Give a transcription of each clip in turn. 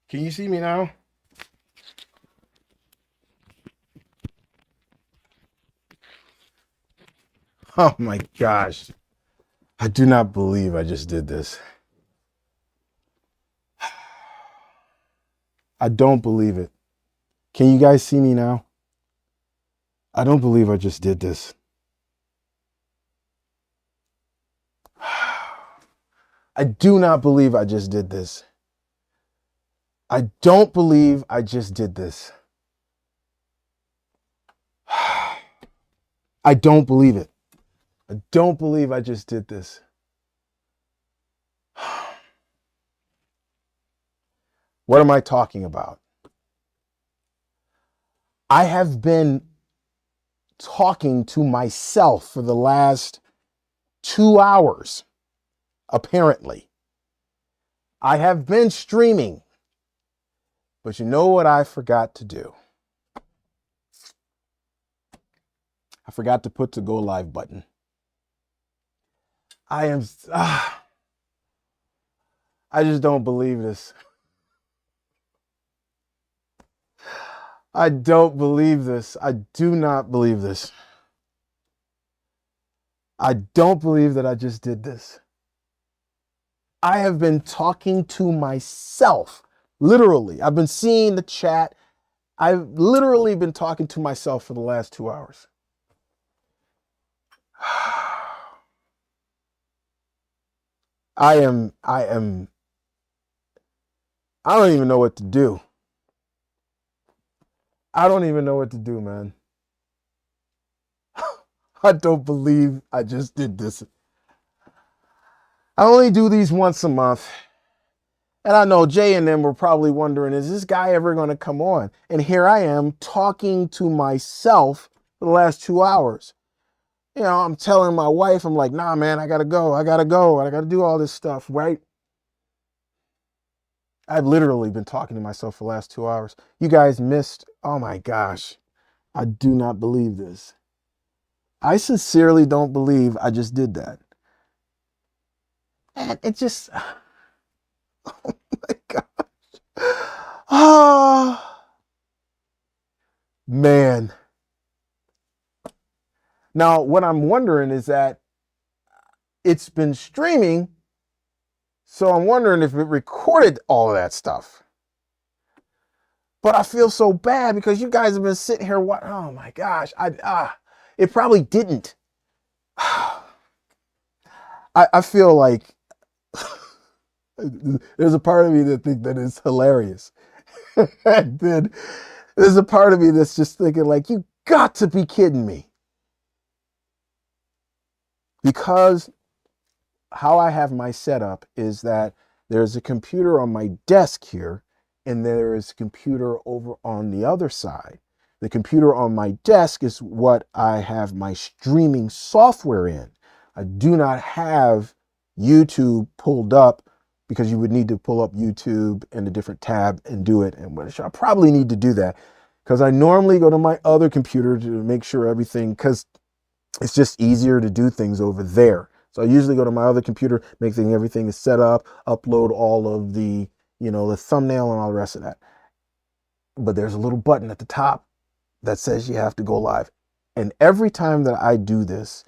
Can you see me now? Oh my gosh. I do not believe I just did this. I don't believe it. Can you guys see me now? I don't believe I just did this. I do not believe I just did this. I don't believe I just did this. I don't believe it. I don't believe I just did this. What am I talking about? I have been talking to myself for the last 2 hours, apparently. I have been streaming, but you know what I forgot to do? I forgot to put the go live button. I just don't believe this. I don't believe this. I do not believe this. I don't believe that I just did this. I have been talking to myself, literally. I've been seeing the chat. I've literally been talking to myself for the last 2 hours. I don't even know what to do. I don't even know what to do, man. I don't believe I just did this. I only do these once a month. And I know Jay and them were probably wondering, is this guy ever going to come on? And here I am talking to myself for the last 2 hours. You know, I'm telling my wife, I'm like, nah, man, I got to go. I got to do all this stuff, right? I've literally been talking to myself for the last 2 hours. You guys missed. Oh my gosh. I do not believe this. I sincerely don't believe I just did that. And it just, oh my gosh. Oh, man. Now, what I'm wondering is that it's been streaming, so I'm wondering if it recorded all of that stuff. But I feel so bad because you guys have been sitting here. Oh my gosh! It probably didn't. I feel like there's a part of me that think that it's hilarious, and then there's a part of me that's just thinking like, you got to be kidding me. Because how I have my setup is that there's a computer on my desk here, and there is a computer over on the other side. The computer on my desk is what I have my streaming software in. I do not have YouTube pulled up because you would need to pull up YouTube in a different tab and do it. And I probably need to do that because I normally go to my other computer to make sure everything, because it's just easier to do things over there. So I usually go to my other computer, make sure everything is set up, upload all of the, the thumbnail and all the rest of that. But there's a little button at the top that says you have to go live. And every time that I do this,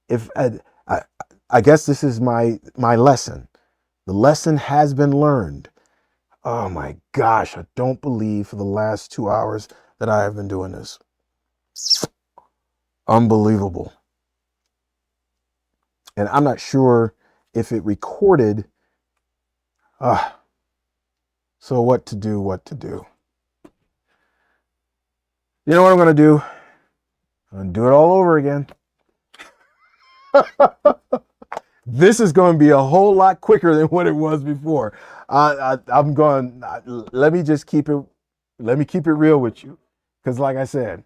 if I guess this is my lesson. The lesson has been learned. Oh my gosh, I don't believe for the last 2 hours that I have been doing this. Unbelievable. And I'm not sure if it recorded. So what to do? You know what I'm going to do? I'm going to do it all over again. This is going to be a whole lot quicker than what it was before. I'm going, let me keep it real with you. Because like I said,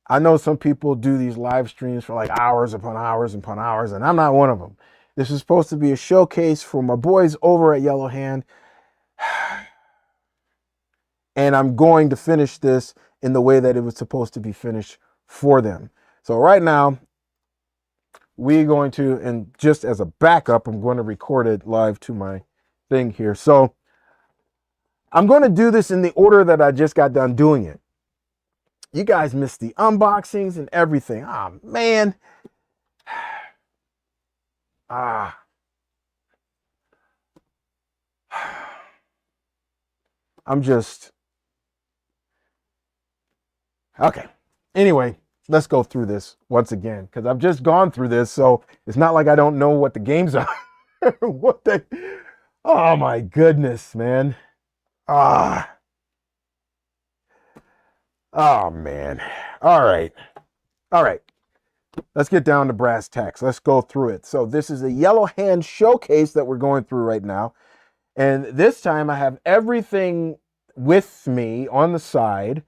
I know some people do these live streams for like hours upon hours upon hours, and I'm not one of them. This is supposed to be a showcase for my boys over at Yellow Hand. And I'm going to finish this in the way that it was supposed to be finished for them. So right now, we're going to, and just as a backup, I'm going to record it live to my thing here. So I'm going to do this in the order that I just got done doing it. You guys missed the unboxings and everything. Ah, man. Ah. I'm just... Okay. Anyway, let's go through this once again, because I've just gone through this, so it's not like I don't know what the games are. What the... Oh, my goodness, man. Ah. Oh, man. All right. All right. Let's get down to brass tacks. Let's go through it. So this is a Yellow Hand showcase that we're going through right now. And this time I have everything with me on the side.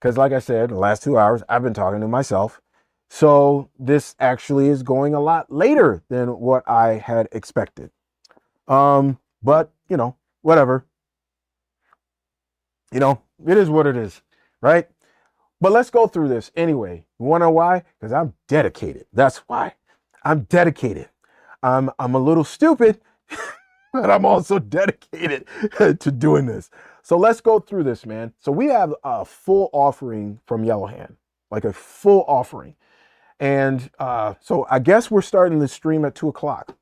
Because like I said, the last 2 hours, I've been talking to myself. So this actually is going a lot later than what I had expected. But, you know, whatever. You know, it is what it is, right? But let's go through this anyway. You want to know why? Because I'm dedicated. That's why. I'm dedicated. I'm a little stupid, but I'm also dedicated to doing this. So let's go through this, man. So we have a full offering from Yellow Hand, like a full offering. And so I guess we're starting the stream at 2 o'clock.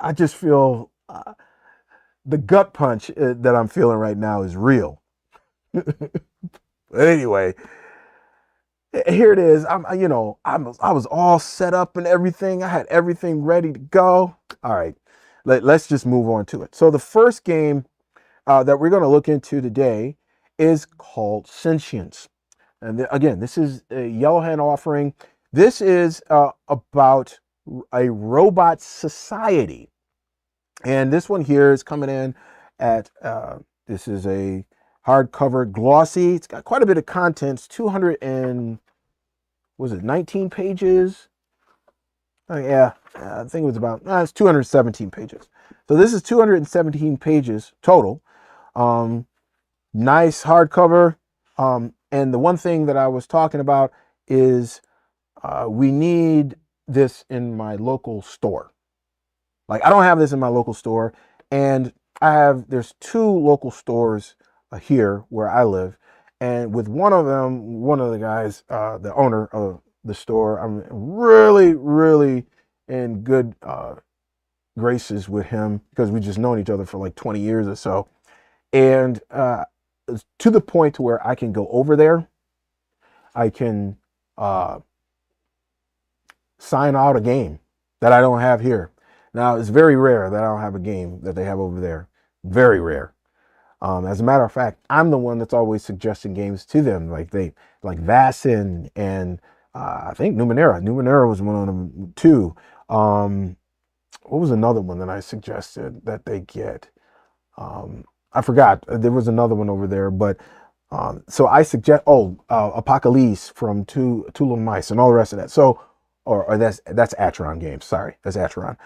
I just feel the gut punch that I'm feeling right now is real. Anyway, here it is. I was all set up and everything. I had everything ready to go. All right, let's just move on to it. So the first game that we're going to look into today is called Sentience. And again, this is a Yellow Hand offering. This is about a robot society. And this one here is coming in at, this is a hardcover glossy. It's got quite a bit of content. It's 19 pages? Oh, yeah, I think it was about, it's 217 pages. So this is 217 pages total. Nice hardcover. And the one thing that I was talking about is we need this in my local store. Like, I don't have this in my local store, and there's 2 local stores here where I live, and with one of them, one of the guys, the owner of the store, I'm really, really in good graces with him because we just known each other for like 20 years or so, and to the point to where I can go over there, I can sign out a game that I don't have here. Now, it's very rare that I don't have a game that they have over there. Very rare. As a matter of fact, I'm the one that's always suggesting games to them. Like Vassin and I think Numenera. Numenera was one of them too. What was another one that I suggested that they get? I forgot. There was another one over there, but so I suggest Apocalypse from Two Little Mice and all the rest of that. So. Or that's Atron Games. Sorry, that's Atron.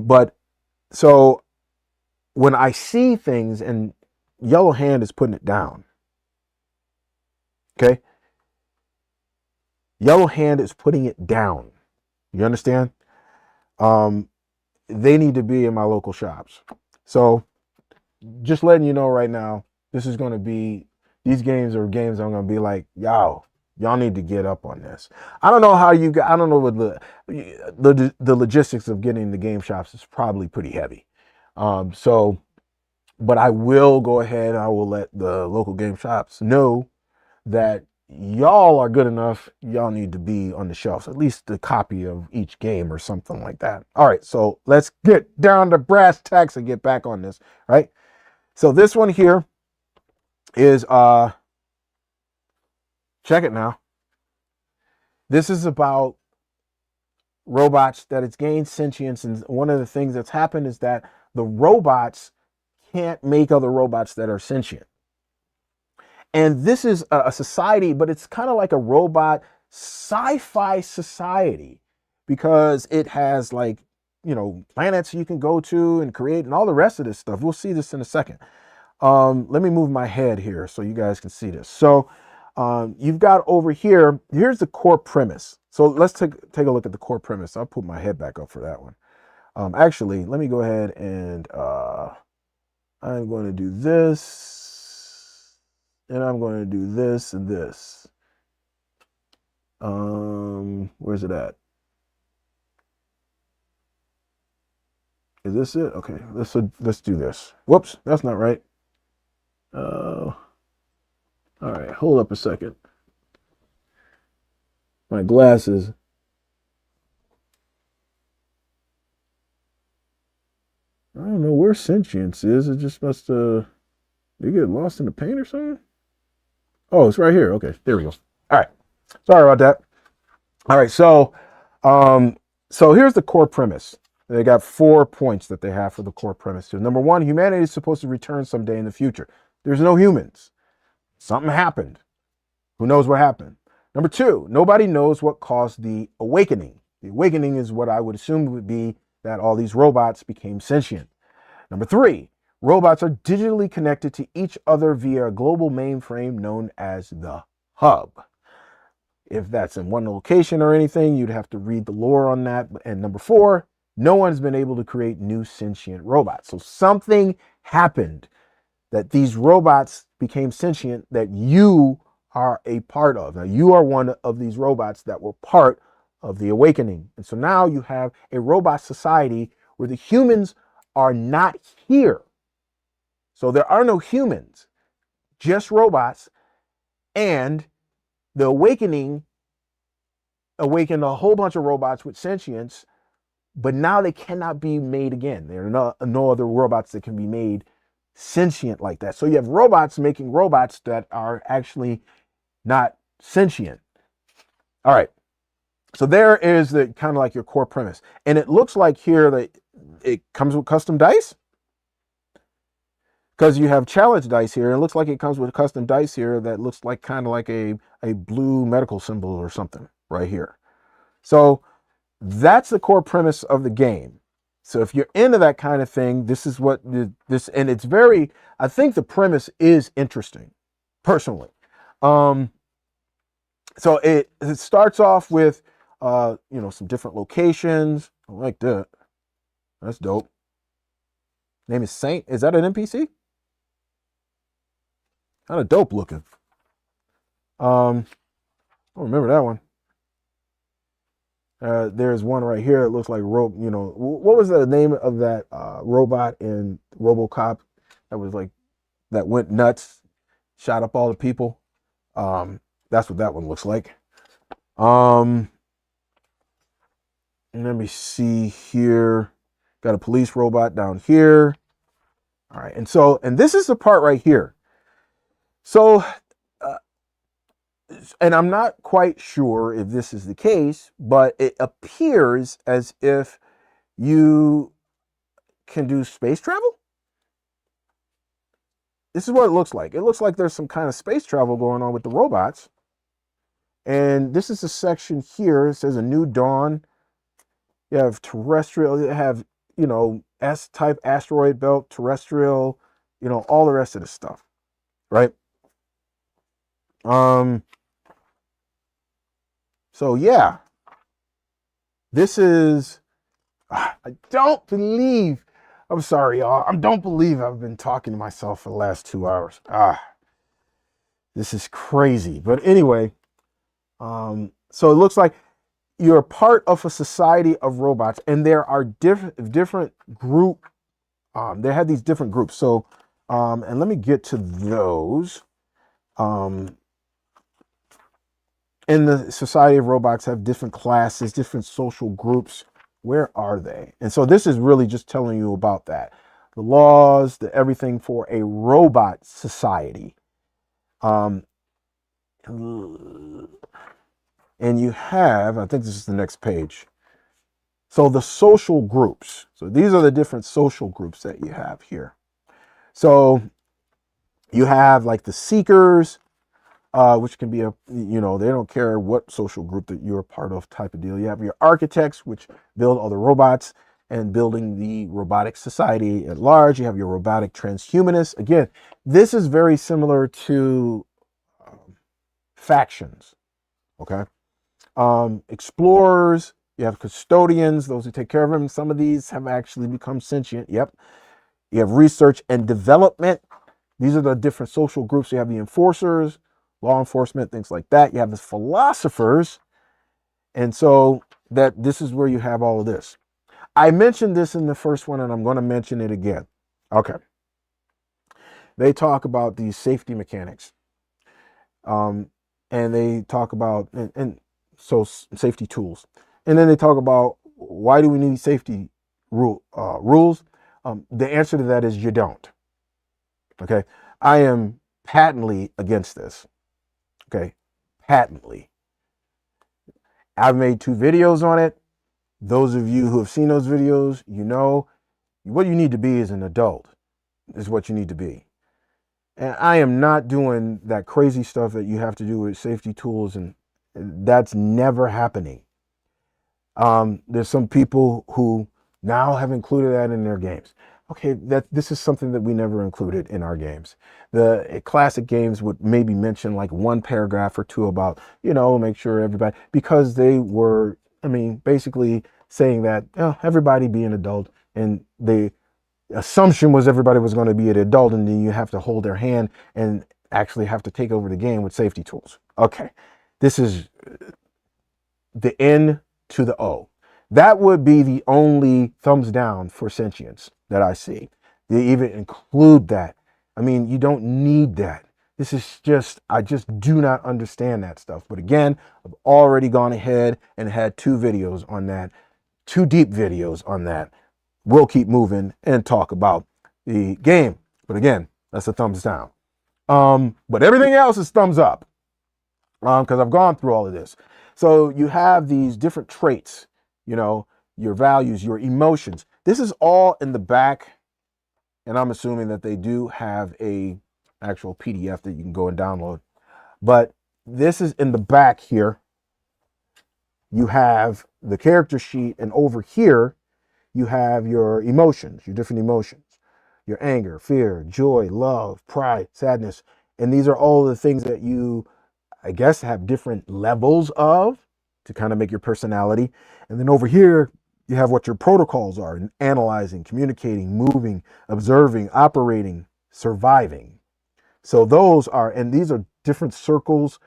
But so when I see things and Yellow Hand is putting it down, okay? Yellow Hand is putting it down. You understand? They need to be in my local shops. So just letting you know right now, these games are games I'm going to be like, y'all need to get up on this. I don't know how I don't know what the logistics of getting the game shops is probably pretty heavy. But I will go ahead and I will let the local game shops know that y'all are good enough. Y'all need to be on the shelves, at least a copy of each game or something like that. All right, so let's get down to brass tacks and get back on this, right? So this one here is, check it now. This is about robots that it's gained sentience, and one of the things that's happened is that the robots can't make other robots that are sentient. And this is a society, but it's kind of like a robot sci-fi society because it has, like, you know, planets you can go to and create and all the rest of this stuff. We'll see this in a second. Let me move my head here so you guys can see this. So you've got over here, here's the core premise. So let's take a look at the core premise. I'll put my head back up for that one. Actually, let me go ahead and I'm going to do this, and I'm going to do this and this. Where's it at? Is this it? Okay, let's do this. Whoops, that's not right. All right, hold up a second. My glasses. I don't know where sentience is. It just must you get lost in the paint or something? Oh, it's right here. Okay, there we go. All right. Sorry about that. All right, so here's the core premise. They got 4 points that they have for the core premise. Number one, humanity is supposed to return someday in the future. There's no humans. Something happened. Who knows what happened? Number two, nobody knows what caused the awakening. The awakening is what I would assume would be that all these robots became sentient. Number three, robots are digitally connected to each other via a global mainframe known as the hub. If that's in one location or anything, you'd have to read the lore on that. And number four, no one's been able to create new sentient robots. So something happened that these robots became sentient that you are a part of. Now, you are one of these robots that were part of the awakening. And so now you have a robot society where the humans are not here. So there are no humans, just robots. And the awakening awakened a whole bunch of robots with sentience, but now they cannot be made again. There are no other robots that can be made sentient like that. So you have robots making robots that are actually not sentient. All right. So there is the kind of like your core premise. And it looks like here that it comes with custom dice, because you have challenge dice here. It looks like it comes with custom dice here that looks like kind of like a blue medical symbol or something right here. So that's the core premise of the game. So if you're into that kind of thing, this is what this, and it's very, I think the premise is interesting, personally. So it starts off with, some different locations. I like that. That's dope. Name is Saint. Is that an NPC? Kind of dope looking. I don't remember that one. There's one right here that looks like what was the name of that robot in RoboCop that was like, that went nuts, shot up all the people? That's what that one looks like. Let me see here. Got a police robot down here. All right, and this is the part right here. So, and I'm not quite sure if this is the case, but it appears as if you can do space travel. This is what it looks like. It looks like there's some kind of space travel going on with the robots. And this is a section here. It says a new dawn. You have terrestrial, you have, S-type asteroid belt, terrestrial, all the rest of this stuff, right? So yeah, this is, I'm sorry, y'all. I don't believe I've been talking to myself for the last 2 hours. This is crazy. But anyway, so it looks like you're part of a society of robots, and there are different group. They had these different groups. So, and let me get to those. In the society of robots have different classes, different social groups. Where are they? And so this is really just telling you about that. The laws, the everything for a robot society. And you have, I think this is the next page. So the social groups. So these are the different social groups that you have here. So you have like the seekers, which can be they don't care what social group that you're a part of type of deal. You have your architects, which build all the robots and building the robotic society at large. You have your robotic transhumanists. Again, this is very similar to factions. Okay. Explorers, You have custodians, those who take care of them. Some of these have actually become sentient. Yep. You have research and development. These are the different social groups. You have the enforcers, law enforcement, things like that. You have the philosophers. And so that this is where you have all of this. I mentioned this in the first one, and I'm going to mention it again. Okay. They talk about these safety mechanics. And they talk about, so safety tools. And then they talk about, why do we need safety rules? The answer to that is you don't. Okay. I am patently against this. Okay. Patently. I've made 2 videos on it. Those of you who have seen those videos, you know, what you need to be is an adult, is what you need to be. And I am not doing that crazy stuff that you have to do with safety tools, and that's never happening. There's some people who now have included that in their games. Okay, this is something that we never included in our games. The classic games would maybe mention like 1 paragraph or 2 about, make sure everybody, because they were, basically saying that everybody be an adult, and the assumption was everybody was going to be an adult, and then you have to hold their hand and actually have to take over the game with safety tools. Okay, this is the N to the O. That would be the only thumbs down for Sentience that I see. They even include that. You don't need that. This is just, I just do not understand that stuff. But again, I've already gone ahead and had 2 videos on that, 2 deep videos on that. We'll keep moving and talk about the game. But again, that's a thumbs down. But everything else is thumbs up, because I've gone through all of this. So you have these different traits, your values, your emotions. This is all in the back, and I'm assuming that they do have a actual PDF that you can go and download. But this is in the back here. You have the character sheet, and over here you have your emotions, your different emotions, your anger, fear, joy, love, pride, sadness. And these are all the things that you, I guess, have different levels of to kind of make your personality. And then over here, you have what your protocols are: analyzing, communicating, moving, observing, operating, surviving. So those are, and these are different circles.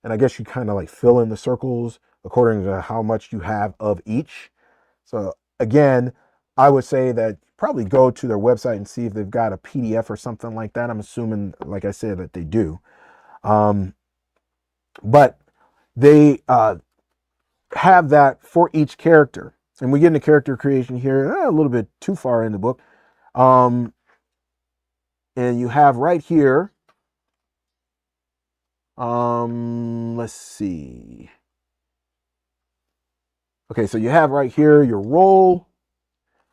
And I guess you kind of like fill in the circles according to how much you have of each. So again, I would say that probably go to their website and see if they've got a PDF or something like that. I'm assuming, like I said, that they do. But they have that for each character. And we get into character creation here a little bit too far in the book. And you have right here, let's see. Okay, so you have right here your role.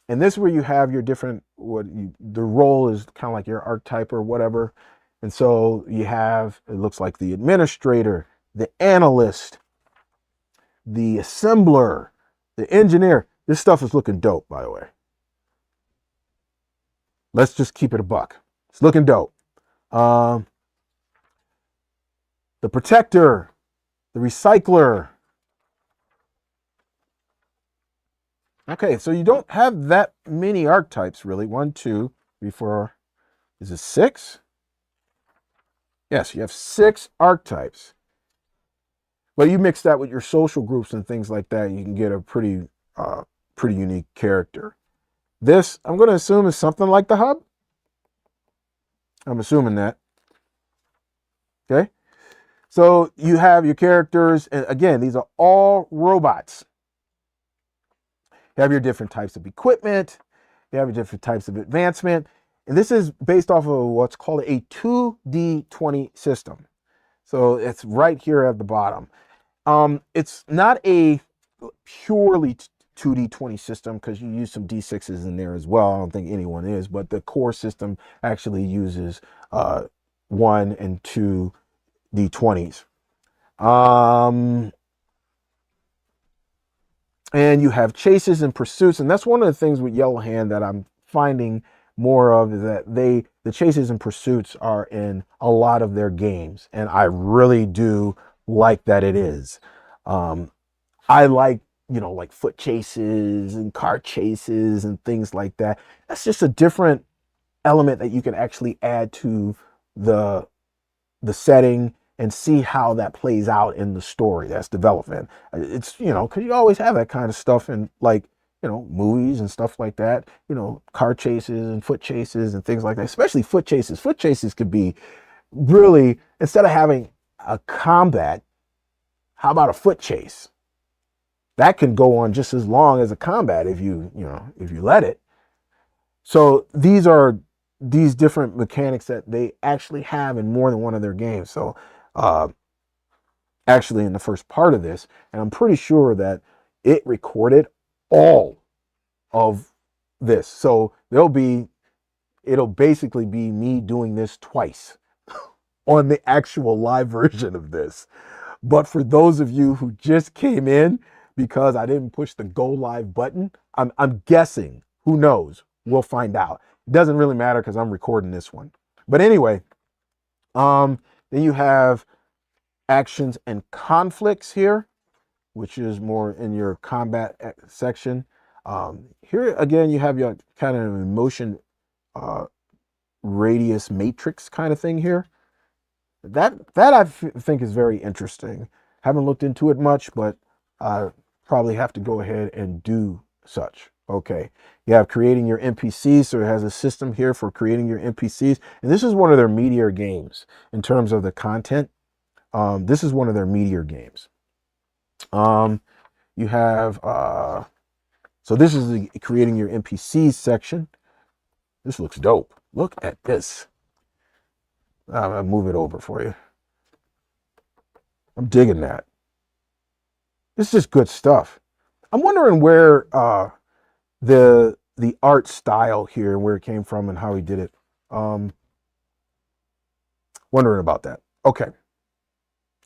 And this is where you have your different, the role is kind of like your archetype or whatever. And so you have, it looks like the administrator, the analyst, the assembler, the engineer. This stuff is looking dope, by the way. Let's just keep it a buck. It's looking dope. The protector, the recycler. Okay, so you don't have that many archetypes, really. 1, 2, 3, 4. Is it 6? Yes, you have 6 archetypes. But you mix that with your social groups and things like that, you can get a pretty unique character. This, I'm going to assume, is something like the hub. I'm assuming that. Okay. So you have your characters, and again, these are all robots. You have your different types of equipment. You have your different types of advancement. And this is based off of what's called a 2D20 system. So it's right here at the bottom. It's not a purely 2D20 system because you use some D6s in there as well. I don't think anyone is, but the core system actually uses 1 and 2 D20s. And you have chases and pursuits, and that's one of the things with Yellow Hand that I'm finding more of, is that the chases and pursuits are in a lot of their games, and I really do like that it is. I like you know, like foot chases and car chases and things like that. That's just a different element that you can actually add to the setting and see how that plays out in the story that's developing. It's, you know, because you always have that kind of stuff in, like, you know, movies and stuff like that, you know, car chases and foot chases and things like that, especially foot chases. Foot chases could be really, instead of having a combat, how about a foot chase? That can go on just as long as a combat if you know, if you let it. So these are these different mechanics that they actually have in more than one of their games. So actually in the first part of this, and I'm pretty sure that it recorded all of this. So it'll basically be me doing this twice on the actual live version of this. But for those of you who just came in because I didn't push the go live button, I'm guessing, who knows? We'll find out. It doesn't really matter because I'm recording this one. But anyway, then you have actions and conflicts here, which is more in your combat section. Here again, you have your kind of emotion radius matrix kind of thing here. That I think is very interesting. Haven't looked into it much, but I probably have to go ahead and do such. Okay, you have creating your NPCs, so it has a system here for creating your NPCs, and this is one of their meatier games in terms of the content. This is one of their meatier games. You have so this is the creating your NPCs section. This looks dope. Look at this. I'll move it over for you. I'm digging that. This is just good stuff. I'm wondering where the art style here, where it came from and how he did it. Wondering about that. Okay.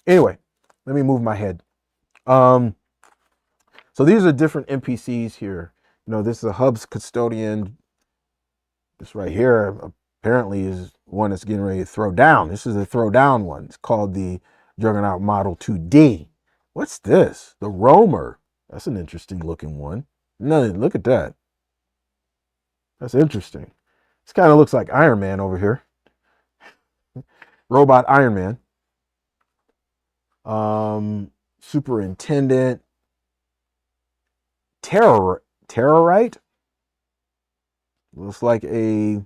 Anyway, let me move my head. So these are different NPCs here. You know, this is a hub's custodian. This right here apparently is one that's getting ready to throw down. This is a throw down one. It's called the Juggernaut Model 2D. What's this? The Roamer. That's an interesting looking one. No, look at that. That's interesting. This kind of looks like Iron Man over here. Robot Iron Man. Superintendent. Terrorite. Looks like a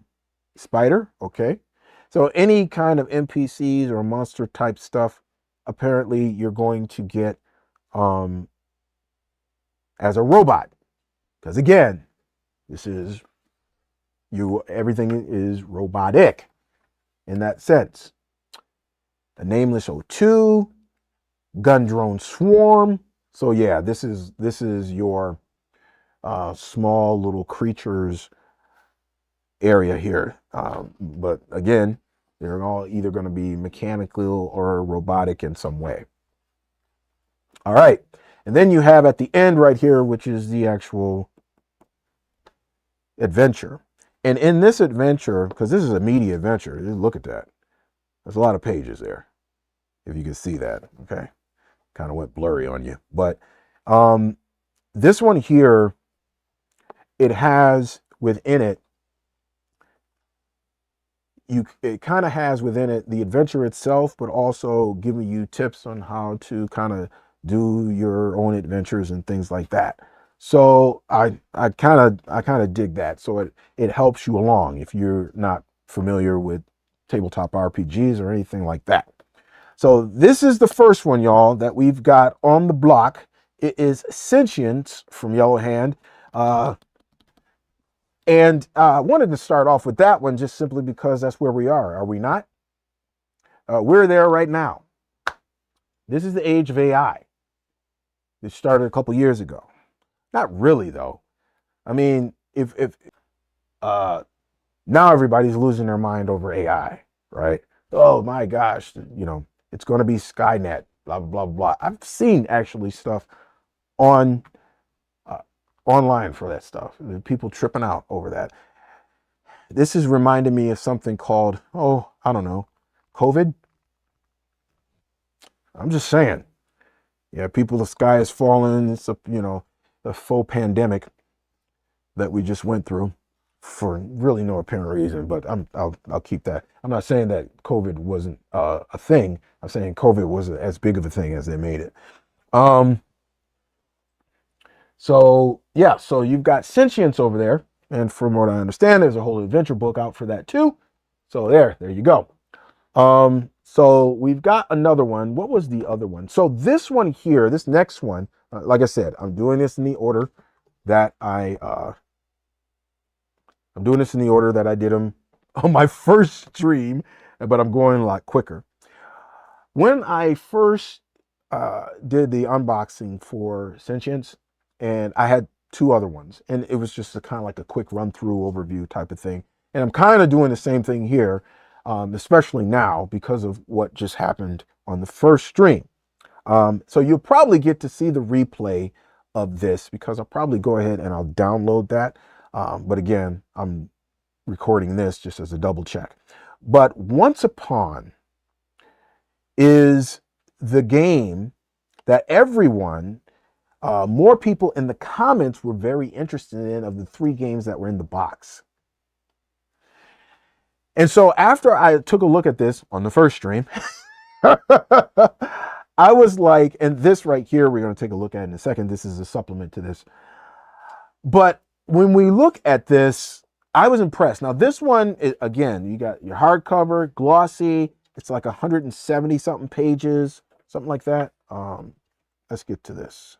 spider. Okay. So any kind of NPCs or monster type stuff, apparently you're going to get as a robot. Because again, this is everything is robotic in that sense. A Nameless O2, Gun Drone Swarm. So yeah, this is your small little creatures area here. But again, they're all either going to be mechanical or robotic in some way. All right. And then you have at the end right here, which is the actual adventure. And in this adventure, because this is a media adventure, look at that. There's a lot of pages there, if you can see that. Okay. Kind of went blurry on you. But this one here, it has within it, it kind of has within it the adventure itself, but also giving you tips on how to kind of do your own adventures and things like that. So I kind of dig that. So it helps you along if you're not familiar with tabletop RPGs or anything like that. So this is the first one, y'all, that we've got on the block. It is Sentience from Yellow Hand. And I wanted to start off with that one just simply because that's where we are we not? We're there right now. This is the age of AI. It started a couple years ago. Not really, though. I mean, if now everybody's losing their mind over AI, right? Oh my gosh, you know, it's going to be Skynet, blah, blah, blah, blah. I've seen actually stuff on online for that stuff. People tripping out over that. This is reminding me of something called, I don't know, COVID. I'm just saying, Yeah, people, the sky is falling. It's a, you know, a faux pandemic that we just went through for really no apparent reason. But I'll keep that. I'm not saying that COVID wasn't a thing. I'm saying COVID wasn't as big of a thing as they made it. Um, so yeah, so you've got Sentience over there, and from what I understand, there's a whole adventure book out for that too. So there you go. So we've got another one. What was the other one? So this one here, this next one, like I said, I'm doing this in the order that I'm doing this in the order that I did them on my first stream, but I'm going a lot quicker. When I first did the unboxing for Sentience, and I had two other ones, and it was just a kind of like a quick run through overview type of thing. And I'm kind of doing the same thing here, especially now because of what just happened on the first stream. So you'll probably get to see the replay of this because I'll probably go ahead and I'll download that. But again, I'm recording this just as a double check. But Once Upon is the game that everyone, more people in the comments were very interested in of the three games that were in the box. And so after I took a look at this on the first stream, I was like, and this right here, we're going to take a look at in a second. This is a supplement to this. But when we look at this, I was impressed. Now, this one, again, you got your hardcover, glossy. It's like 170 something pages, something like that. Let's get to this.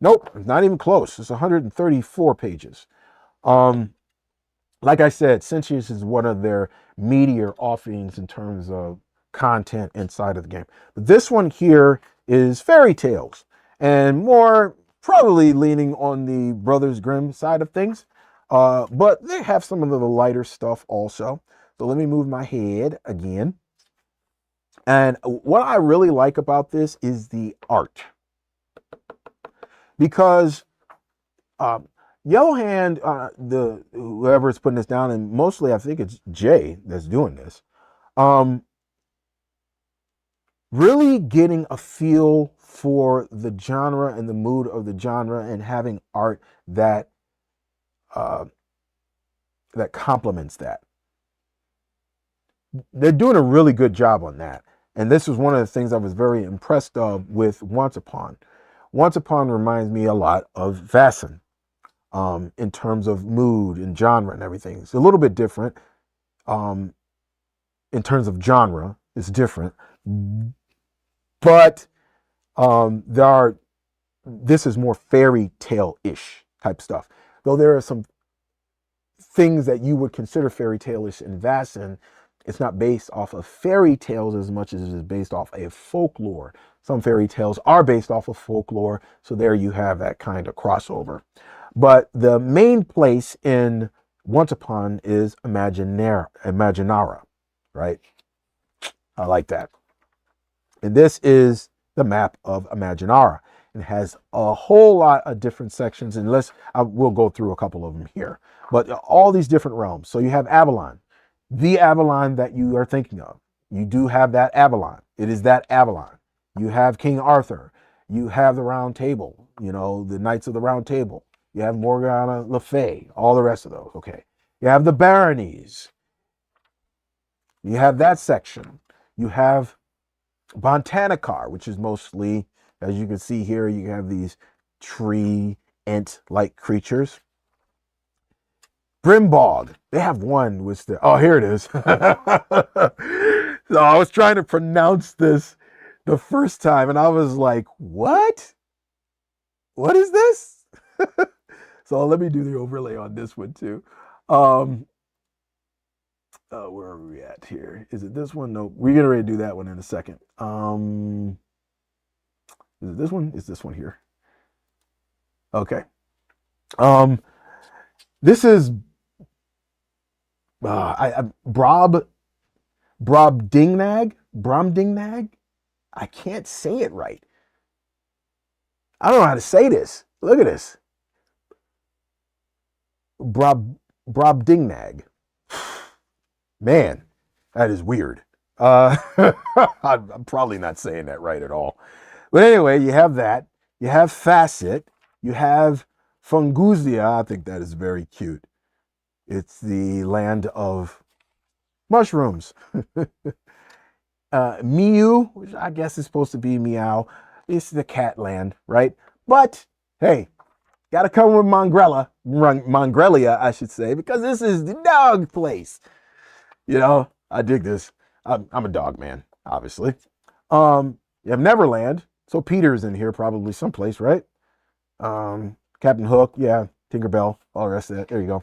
Nope, not even close. It's 134 pages. Like I said, Sentience is one of their meatier offerings in terms of content inside of the game. But this one here is fairy tales and more probably leaning on the Brothers Grimm side of things. But they have some of the lighter stuff also. So let me move my head again. And what I really like about this is the art. Because Yellow Hand, whoever's putting this down, and mostly I think it's Jay that's doing this, really getting a feel for the genre and the mood of the genre and having art that that complements that. They're doing a really good job on that. And this was one of the things I was very impressed of with Once Upon. Once Upon reminds me a lot of Vaesen in terms of mood and genre and everything. It's a little bit different in terms of genre. It's different. But this is more fairy tale-ish type stuff. Though there are some things that you would consider fairy tale-ish in Vaesen, it's not based off of fairy tales as much as it is based off a folklore. Some fairy tales are based off of folklore, so there you have that kind of crossover. But the main place in Once Upon is Imaginara, right? I like that. And this is the map of Imaginara. It has a whole lot of different sections, and we'll go through a couple of them here. But all these different realms. So you have Avalon, the Avalon that you are thinking of. You do have that Avalon. It is that Avalon. You have King Arthur. You have the Round Table, you know, the Knights of the Round Table. You have Morgana Le Fay, all the rest of those, okay. You have the Baronies. You have that section. You have Botanicare, which is mostly, as you can see here, you have these tree ant-like creatures. Brimbog, they have one with the, oh, here it is. So I was trying to pronounce this the first time, and I was like, what? What is this? So let me do the overlay on this one too. Where are we at here? Is it this one? No, we're getting ready to do that one in a second. Is it this one? Is this one here? Okay. This is Brobdingnag. I can't say it right. I don't know how to say this. Look at this. Brobdingnag. Man, that is weird. I'm probably not saying that right at all. But anyway, you have that. You have Facet. You have Funguzia. I think that is very cute. It's the land of mushrooms. Miu, which I guess is supposed to be meow. It's the cat land, right? But hey, gotta come with Mongrelia, I should say, because this is the dog place. You know, I dig this. I'm a dog man, obviously. You have Neverland, so Peter's in here probably someplace, right? Captain Hook, yeah, Tinkerbell, all the rest of that. There you go.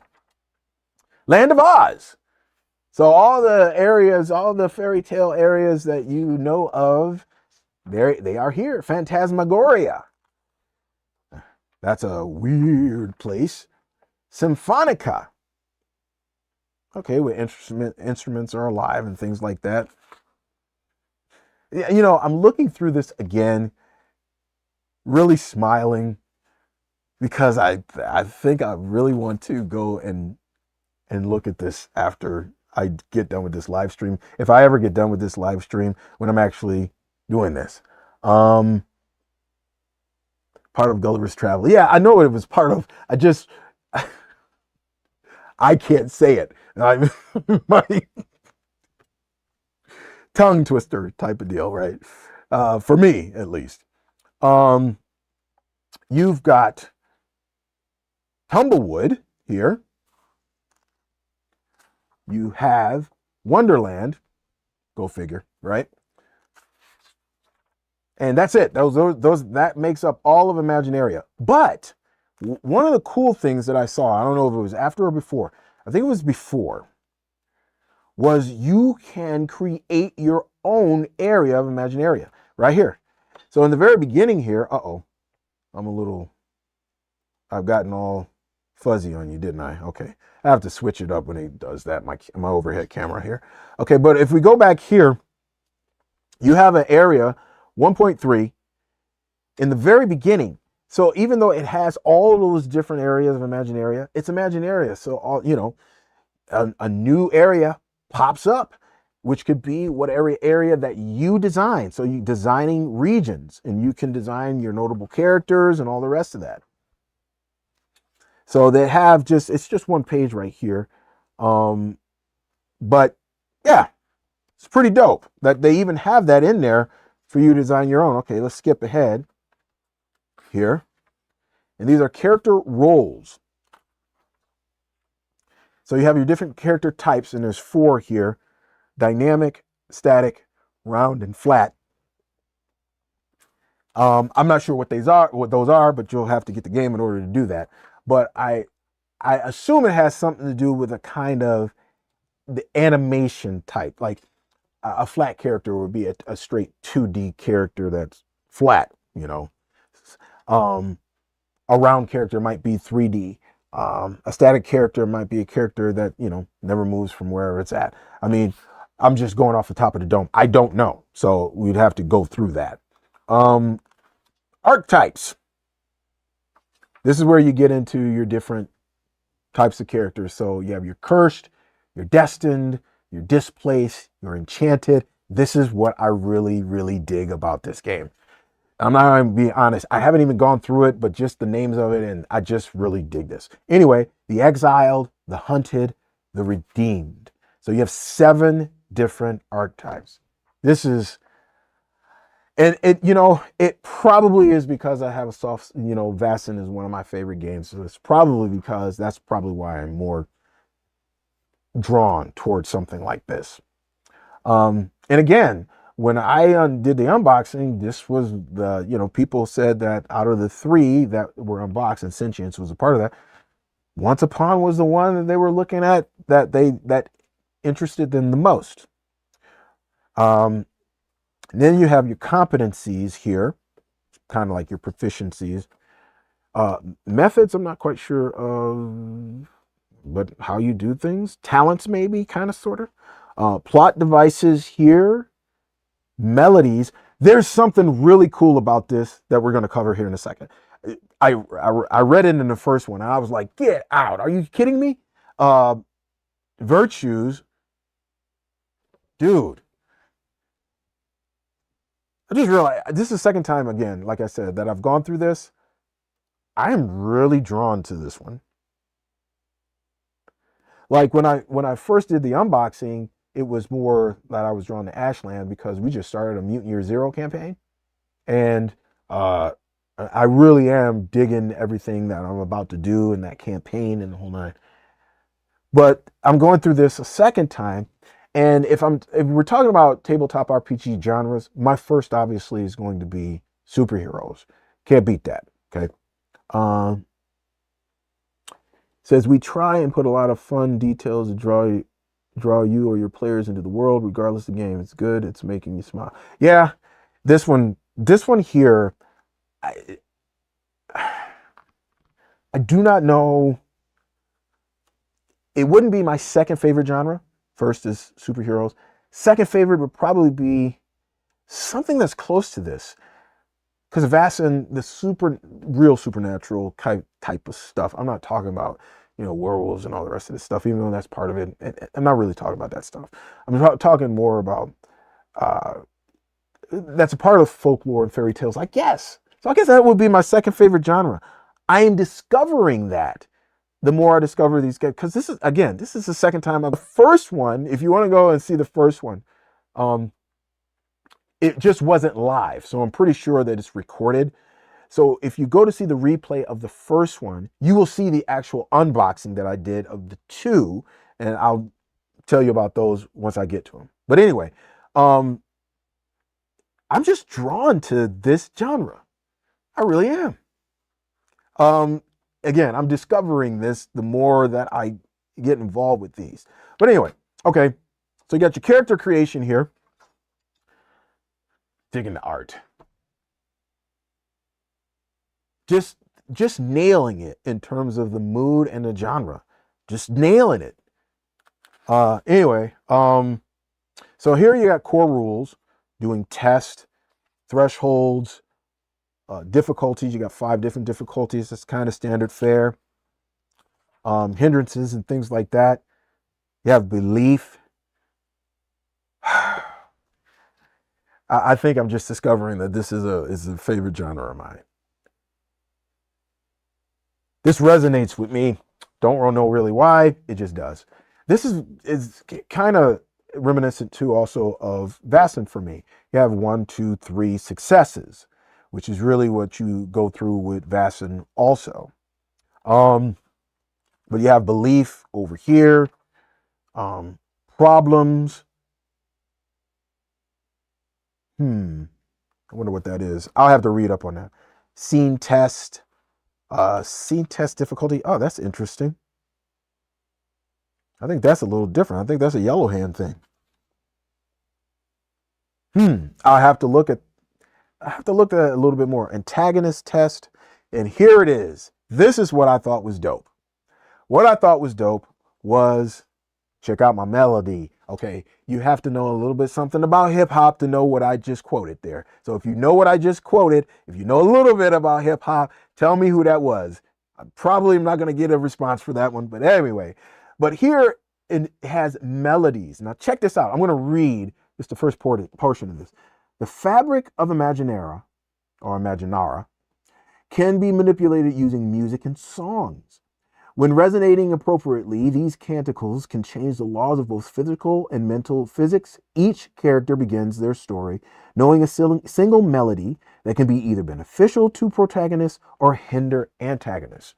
Land of Oz. So all the areas, all the fairy tale areas that you know of, they are here. Phantasmagoria. That's a weird place. Symphonica. Okay, where instruments are alive and things like that. You know, I'm looking through this again, really smiling, because I think I really want to go and look at this after I get done with this live stream. If I ever get done with this live stream, when I'm actually doing this. Part of Gulliver's Travel. Yeah, I know it was part of. I can't say it. My tongue twister type of deal, right? For me, at least. You've got Tumblewood here. You have Wonderland. Go figure, right? And that's it. Those that makes up all of Imaginaria. But one of the cool things that I saw, I don't know if it was after or before, I think it was before, was you can create your own area of Imaginaria right here. So in the very beginning here, I've gotten all fuzzy on you, didn't I? Okay. I have to switch it up when he does that, my overhead camera here. Okay, but if we go back here, you have an area 1.3 in the very beginning. So even though it has all those different areas of Imaginaria, it's Imaginaria. So a new area pops up, which could be whatever area that you design. So you designing regions, and you can design your notable characters and all the rest of that. So they have it's just one page right here. But yeah, it's pretty dope that they even have that in there for you to design your own. Okay, let's skip ahead here. And these are character roles. So you have your different character types, and there's 4 here: dynamic, static, round, and flat. I'm not sure what those are, but you'll have to get the game in order to do that. But I assume it has something to do with a kind of the animation type. Like a flat character would be a straight 2D character that's flat, you know. A round character might be 3D. A static character might be a character that, you know, never moves from wherever it's at. I mean, I'm just going off the top of the dome. I don't know. So we'd have to go through that. Archetypes. This is where you get into your different types of characters. So you have your cursed, your destined, your displaced, your enchanted. This is what I really, really dig about this game. I'm not going to be honest. I haven't even gone through it, but just the names of it, and I just really dig this. Anyway, the exiled, the hunted, the redeemed. So you have 7 different archetypes. This is, and it probably is because I have a soft, Vassin is one of my favorite games. So it's probably because that's probably why I'm more drawn towards something like this. And again, when I did the unboxing, this was the, people said that out of the 3 that were unboxed, and Sentience was a part of that, Once Upon was the one that they were looking at that interested them the most. Then you have your competencies here, kind of like your proficiencies. Methods, I'm not quite sure of, but how you do things. Talents, maybe, kind of, sort of. Plot devices here. Melodies. There's something really cool about this that we're going to cover here in a second. I read it in the first one, and I was like, get out. Are you kidding me? Virtues. Dude. I just realized this is the second time again, like I said, that I've gone through this. I am really drawn to this one. Like when I first did the unboxing, it was more that I was drawn to Ashland because we just started a Mutant Year Zero campaign, and uh, I really am digging everything that I'm about to do in that campaign and the whole nine. But I'm going through this a second time, and if we're talking about tabletop RPG genres, my first obviously is going to be superheroes. Can't beat that. Okay. Um, Says we try and put a lot of fun details to draw you or your players into the world, regardless of the game. It's good. It's making you smile. Yeah, this one here, I, I do not know. It wouldn't be my second favorite genre. First is superheroes. Second favorite would probably be something that's close to this. Because Vaesen, the real supernatural type of stuff. I'm not talking about, werewolves and all the rest of this stuff, even though that's part of it. I'm not really talking about that stuff. I'm talking more about that's a part of folklore and fairy tales, I guess. So I guess that would be my second favorite genre. I am discovering that the more I discover these guys, because this is the second time. The first one, if you want to go and see the first one, it just wasn't live. So I'm pretty sure that it's recorded. So if you go to see the replay of the first one, you will see the actual unboxing that I did of the two. And I'll tell you about those once I get to them. But anyway, I'm just drawn to this genre. I really am. Again, I'm discovering this the more that I get involved with these. But anyway, okay. So you got your character creation here. Digging the art. Just nailing it in terms of the mood and the genre. Just nailing it. Anyway, so here you got core rules, doing test, thresholds, difficulties. You got 5 different difficulties. That's kind of standard fare. Hindrances and things like that. You have belief. I think I'm just discovering that this is a favorite genre of mine. This resonates with me. Don't know really why. It just does. This is kind of reminiscent too also of Vaesen for me. You have 1, 2, 3 successes, which is really what you go through with Vaesen also. But you have belief over here, problems. I wonder what that is. I'll have to read up on that. Scene test difficulty. Oh, that's interesting. I think that's a little different. I think that's a yellow hand thing. I'll have to look at it a little bit more. Antagonist test. And here it is. This is what I thought was dope. What I thought was dope was, check out my melody. Okay, you have to know a little bit something about hip hop to know what I just quoted there. So if you know what I just quoted, if you know a little bit about hip hop, tell me who that was. I probably am not going to get a response for that one, but anyway. But here it has melodies. Now check this out. I'm going to read just the first portion of this. The fabric of Imaginara, or Imaginara, can be manipulated using music and songs. When resonating appropriately, these canticles can change the laws of both physical and mental physics. Each character begins their story knowing a single melody that can be either beneficial to protagonists or hinder antagonists.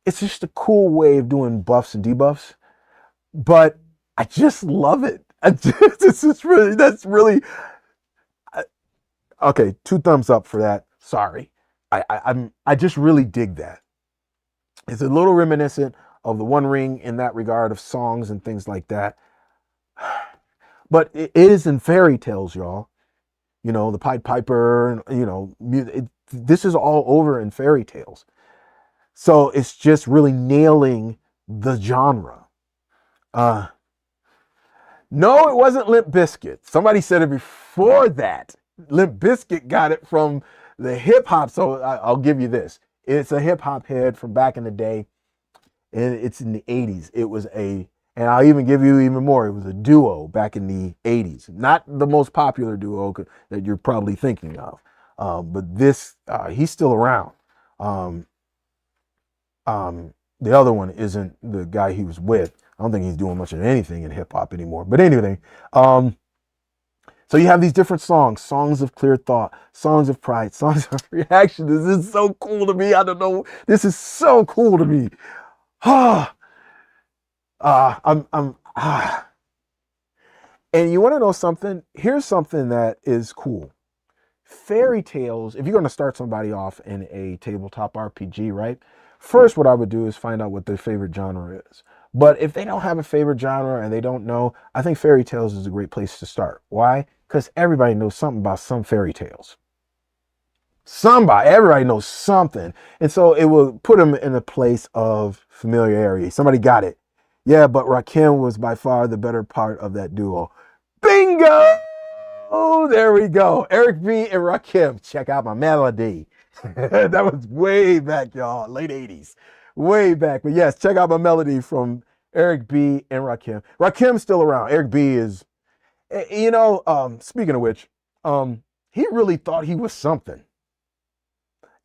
It's just a cool way of doing buffs and debuffs, but I just love it. Okay. 2 thumbs up for that. Sorry. I just really dig that. It's a little reminiscent of the One Ring in that regard of songs and things like that. But it is in fairy tales, y'all. The Pied Piper, this is all over in fairy tales. So it's just really nailing the genre. No, it wasn't Limp Bizkit. Somebody said it before that. Limp Bizkit got it from the hip hop. So I'll give you this. It's a hip hop head from back in the day, and it's in the 80s. It was a And I'll even give you even more. It was a duo back in the 80s. Not the most popular duo that you're probably thinking of. But this, he's still around. Um, the other one isn't the guy he was with. I don't think he's doing much of anything in hip hop anymore. But anyway, so you have these different songs, songs of clear thought, songs of pride, songs of reaction. This is so cool to me. I don't know. This is so cool to me. And you want to know something? Here's something that is cool. Fairy tales, if you're going to start somebody off in a tabletop RPG, right? First, what I would do is find out what their favorite genre is. But if they don't have a favorite genre and they don't know, I think fairy tales is a great place to start. Why? Because everybody knows something about some fairy tales. Everybody knows something. And so it will put them in a place of familiarity. Somebody got it. Yeah, but Rakim was by far the better part of that duo. Bingo! Oh, there we go. Eric B. and Rakim. Check out my melody. That was way back, y'all. Late 80s. Way back. But yes, check out my melody from Eric B. and Rakim. Rakim's still around. Eric B. is, speaking of which, he really thought he was something.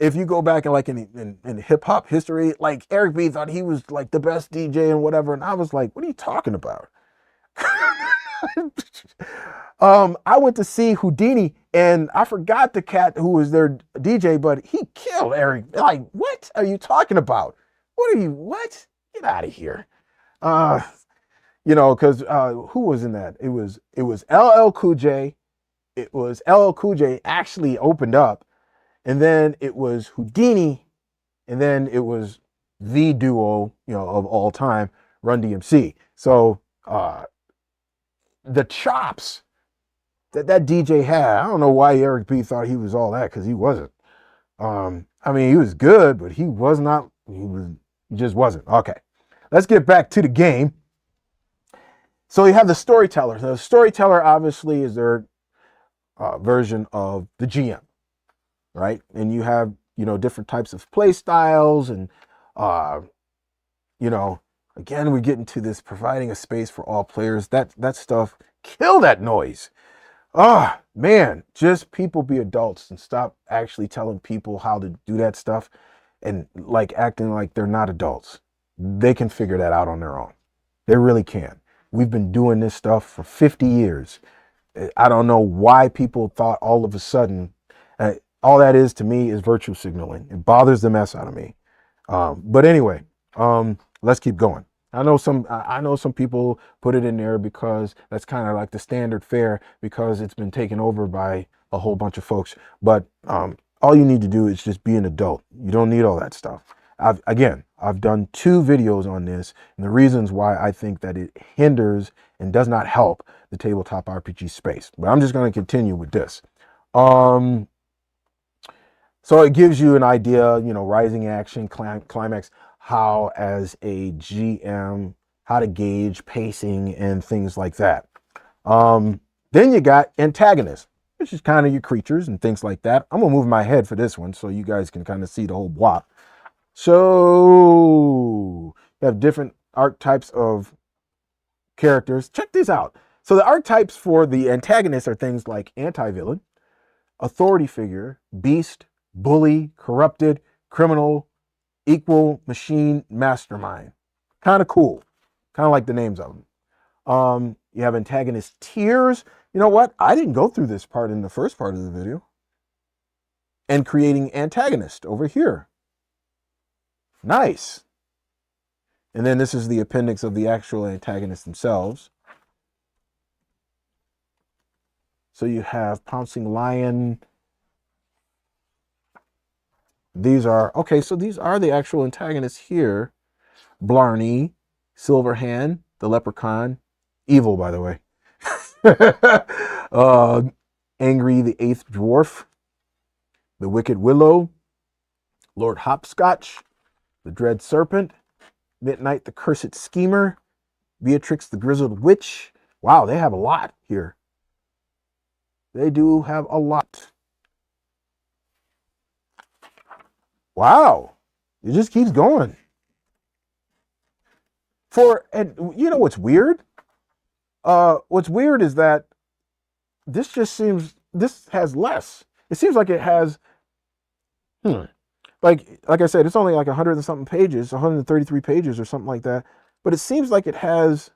If you go back and like in hip hop history, like Eric B thought he was like the best DJ and whatever. And I was like, what are you talking about? I went to see Houdini and I forgot the cat who was their DJ, but he killed Eric. Like, what are you talking about? What? Get out of here. Cause who was in that? It was LL Cool J. It was LL Cool J actually opened up. And then it was Houdini, and then it was the duo, of all time, Run DMC. So the chops that DJ had, I don't know why Eric B thought he was all that, because he wasn't. He was good, but he just wasn't. Okay, let's get back to the game. So you have the storyteller. So the storyteller obviously is their version of the GM. Right? And you have, different types of play styles and, again, we get into this providing a space for all players. That stuff, kill that noise. Man, just people be adults and stop actually telling people how to do that stuff and like acting like they're not adults. They can figure that out on their own. They really can. We've been doing this stuff for 50 years. I don't know why people thought all of a sudden, all that is to me is virtue signaling. It bothers the mess out of me. But anyway, let's keep going. I know some people put it in there because that's kind of like the standard fare because it's been taken over by a whole bunch of folks. But all you need to do is just be an adult. You don't need all that stuff. I've done 2 videos on this and the reasons why I think that it hinders and does not help the tabletop RPG space. But I'm just going to continue with this. So it gives you an idea, rising action, climax, how as a GM, how to gauge pacing and things like that. Then you got antagonists, which is kind of your creatures and things like that. I'm going to move my head for this one so you guys can kind of see the whole block. So you have different archetypes of characters. Check this out. So the archetypes for the antagonists are things like anti-villain, authority figure, beast, bully, corrupted, criminal, equal, machine, mastermind. Kind of cool. Kind of like the names of them. You have antagonist tiers. You know what? I didn't go through this part in the first part of the video. And creating antagonist over here. Nice. And then this is the appendix of the actual antagonists themselves. So you have pouncing lion. These are the actual antagonists here. Blarney, Silverhand, the leprechaun, evil, by the way. Angry, the 8th dwarf, the wicked willow, Lord Hopscotch, the dread serpent, Midnight, the cursed schemer, Beatrix, the grizzled witch. Wow, they have a lot here. They do have a lot. Wow, it just keeps going. And you know what's weird? What's weird is that this has less. It seems like it has, hmm, like I said, it's only like 100 and something pages, 133 pages or something like that. But it seems like it has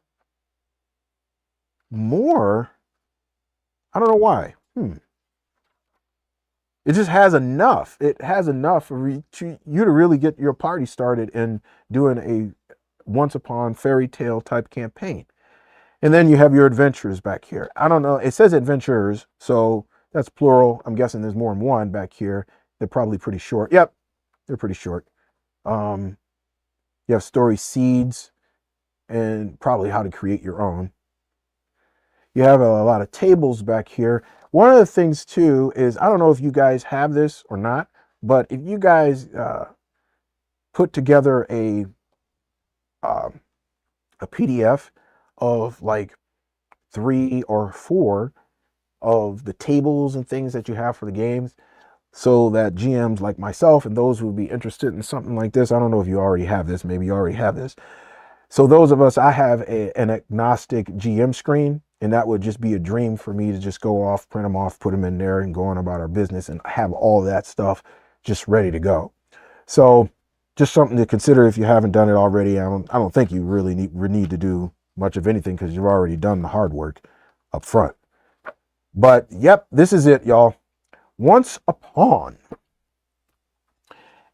more. I don't know why. It just has enough. It has enough for you to really get your party started in doing a once upon fairy tale type campaign. And then you have your adventurers back here. I don't know. It says adventurers, so that's plural. I'm guessing there's more than one back here. They're probably pretty short. Yep, they're pretty short. You have story seeds and probably how to create your own. You have a lot of tables back here. One of the things too is, I don't know if you guys have this or not, but if you guys put together a PDF of like 3 or 4 of the tables and things that you have for the games, so that GMs like myself and those who would be interested in something like this, I don't know if you already have this, maybe you already have this. So those of us, I have an agnostic GM screen, and that would just be a dream for me to just go off, print them off, put them in there and go on about our business and have all that stuff just ready to go. So just something to consider if you haven't done it already. I don't think you really need to do much of anything because you've already done the hard work up front. But yep, this is it, y'all. Once Upon.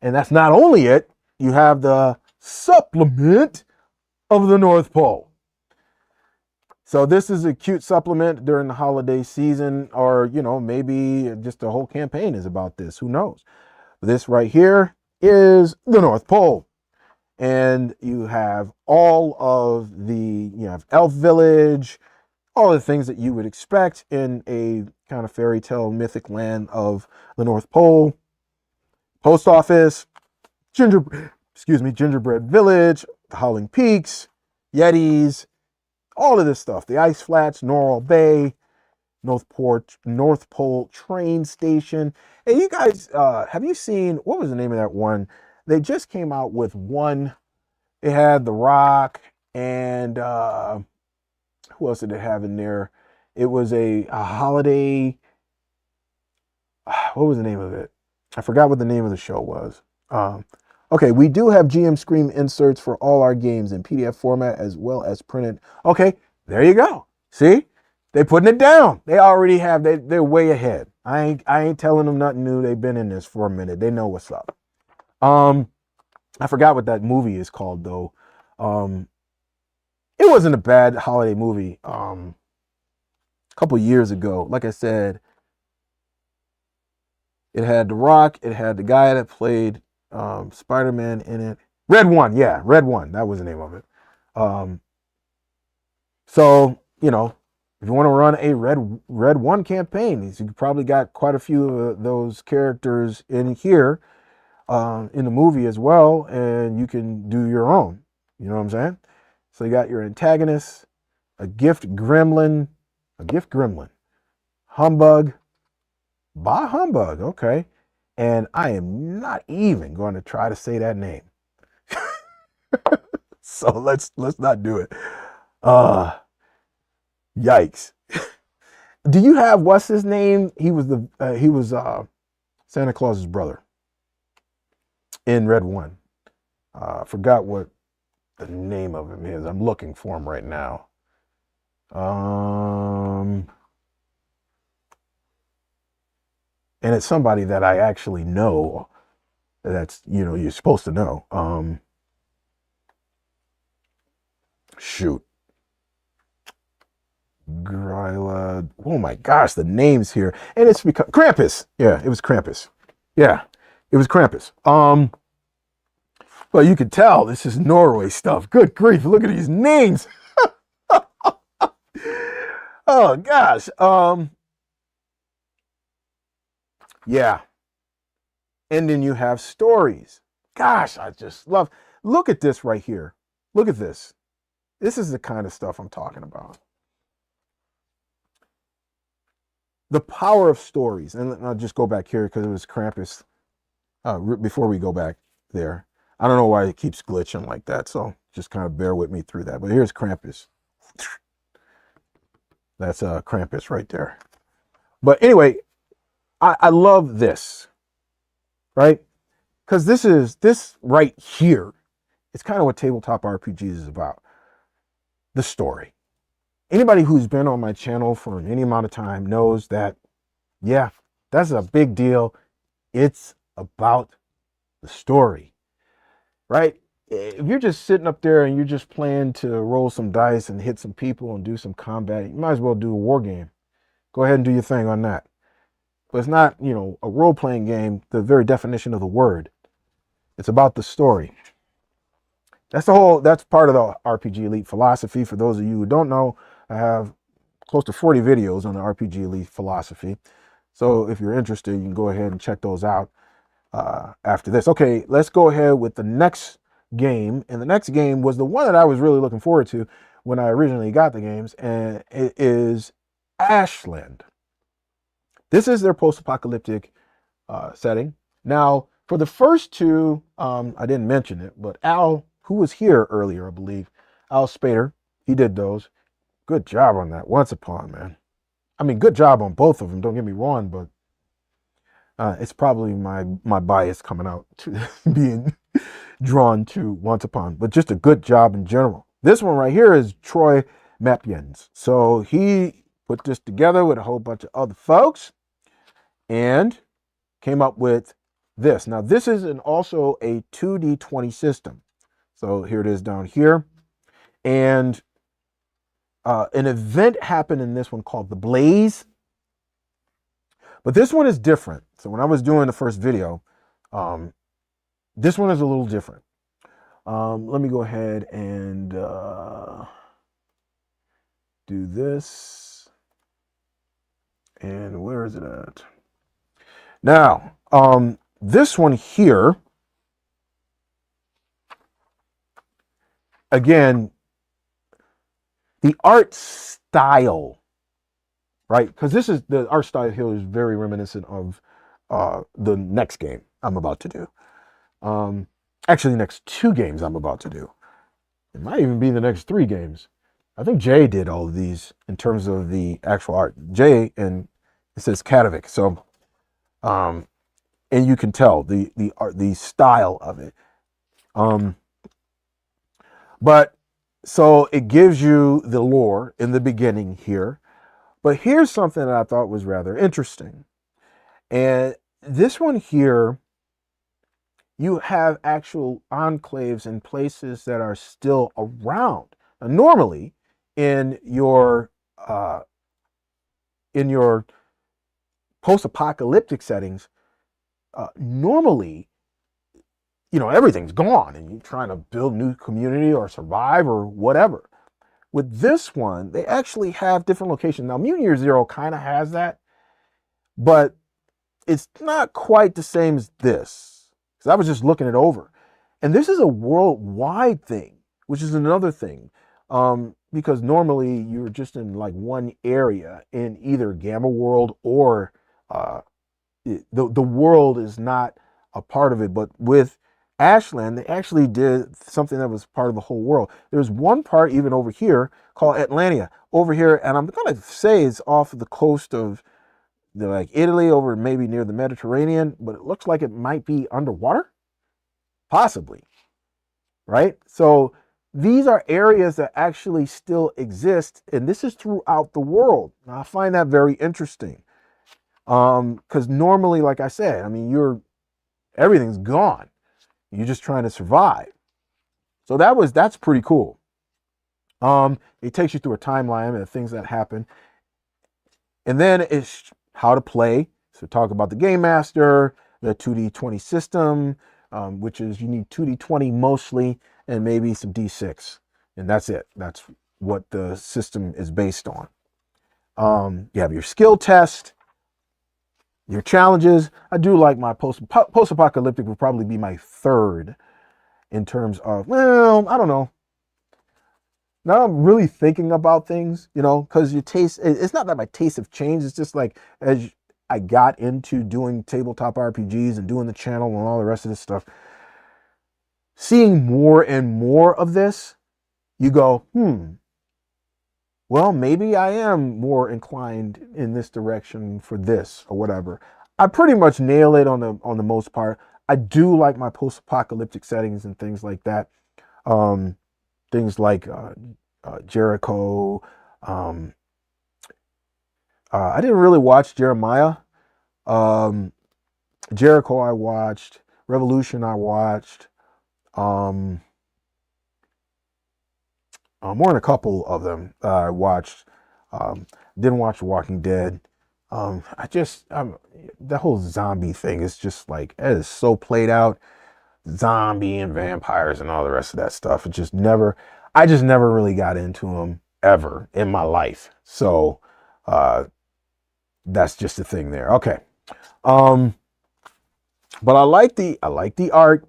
And that's not only it, you have the supplement of the North Pole. So this is a cute supplement during the holiday season, or, you know, maybe just the whole campaign is about this. Who knows? This right here is the North Pole. And you have all of the, you have Elf Village, all the things that you would expect in a kind of fairy tale mythic land of the North Pole. Post office, gingerbread village, the Howling Peaks, Yetis, all of this stuff. The ice flats, Norwell Bay, North Pole train station. Hey, you guys, have you seen, what was the name of that one? They just came out with one. It had The Rock and who else did it have in there? It was a holiday. What was the name of it? I forgot what the name of the show was. Okay, we do have GM Scream inserts for all our games in PDF format as well as printed. Okay, there you go. See? They're putting it down. They already have, they're way ahead. I ain't telling them nothing new. They've been in this for a minute. They know what's up. I forgot what that movie is called though. It wasn't a bad holiday movie. A couple years ago, like I said, it had The Rock. It had the guy that played Spider-Man in it. Red One, yeah, Red One. That was the name of it. So, you know, if you want to run a Red One campaign, you probably got quite a few of those characters in here, in the movie as well, and you can do your own. You know what I'm saying? So you got your antagonist, a gift gremlin, humbug, bah humbug, okay. And I am not even going to try to say that name. So let's not do it. Yikes. Do you have, what's his name? He was Santa Claus's brother in Red One. Forgot what the name of him is. I'm looking for him right now. And it's somebody that I actually know. That's, you know, you're supposed to know. Shoot. Gryla. Oh my gosh, the names here. And it's because Krampus. Yeah, it was Krampus. Yeah, it was Krampus. Well, you could tell this is Norway stuff. Good grief, look at these names. Oh gosh. Yeah. And then you have stories. Gosh, I just love. Look at this right here. Look at this. This is the kind of stuff I'm talking about. The power of stories. And I'll just go back here because it was Krampus. Before we go back there. I don't know why it keeps glitching like that. So just kind of bear with me through that. But here's Krampus. That's Krampus right there. But anyway, I love this, right? Because this right here, it's kind of what tabletop RPGs is about. The story. Anybody who's been on my channel for any amount of time knows that, yeah, that's a big deal. It's about the story, right? If you're just sitting up there and you're just playing to roll some dice and hit some people and do some combat, you might as well do a war game. Go ahead and do your thing on that. But it's not, you know, a role-playing game, the very definition of the word. It's about the story. That's part of the RPG Elite philosophy. For those of you who don't know, I have close to 40 videos on the RPG Elite philosophy. So if you're interested, you can go ahead and check those out after this. Okay, let's go ahead with the next game. And the next game was the one that I was really looking forward to when I originally got the games, and it is Ashland. This is their post-apocalyptic setting. Now, for the first two, I didn't mention it, but Al, who was here earlier, I believe, Al Spader, he did those. Good job on that. Once Upon, man. I mean, good job on both of them. Don't get me wrong, but it's probably my bias coming out to being drawn to Once Upon, but just a good job in general. This one right here is Troy Mappians. So he put this together with a whole bunch of other folks and came up with this. Now, this is also a 2D20 system. So here it is down here. And an event happened in this one called The Blaze. But this one is different. So when I was doing the first video, this one is a little different. Let me go ahead and do this. And where is it at? Now, this one here, again, the art style, right? Because the art style here is very reminiscent of the next game I'm about to do. Actually, the next two games I'm about to do. It might even be the next three games. I think Jay did all of these in terms of the actual art. Jay, and it says Katovic. So, and you can tell the art, the style of it. But so it gives you the lore in the beginning here. But here's something that I thought was rather interesting. And this one here, you have actual enclaves and places that are still around. Now, normally, in your post-apocalyptic settings, normally, you know, everything's gone and you're trying to build new community or survive or whatever. With this one, they actually have different locations. Now, Mutant Year Zero kind of has that, but it's not quite the same as this. Because I was just looking it over. And this is a worldwide thing, which is another thing. Because normally you're just in like one area in either Gamma World or the world is not a part of it. But with Ashland, they actually did something that was part of the whole world. There's one part even over here called Atlantia over here, and I'm gonna say it's off the coast of like Italy, over maybe near the Mediterranean, but it looks like it might be underwater, possibly, right? So these are areas that actually still exist, and this is throughout the world. Now, I find that very interesting, because normally, like I said, I mean, everything's gone. You're just trying to survive. So that's pretty cool. It takes you through a timeline and things that happen. And then it's how to play. So talk about the game master, the 2D20 system, which is you need 2D20 mostly, and maybe some D6. And that's it. That's what the system is based on. You have your skill test, your challenges. I do like my post-apocalyptic will probably be my third in terms of, well, I don't know. Now I'm really thinking about things, you know, because your taste, it's not that my tastes have changed. It's just like as I got into doing tabletop RPGs and doing the channel and all the rest of this stuff, seeing more and more of this, you go, well, maybe I am more inclined in this direction for this or whatever. I pretty much nail it on the most part. I do like my post-apocalyptic settings and things like that. Um, things like Jericho. Um, I didn't really watch Jeremiah. Um, Jericho I watched. Revolution I watched. Um, More than a couple of them I watched. Um, didn't watch Walking Dead. The whole zombie thing is just like, it is so played out. Zombie and vampires and all the rest of that stuff. I just never really got into them ever in my life. So uh, that's just the thing there. Okay. Um, but I like the art.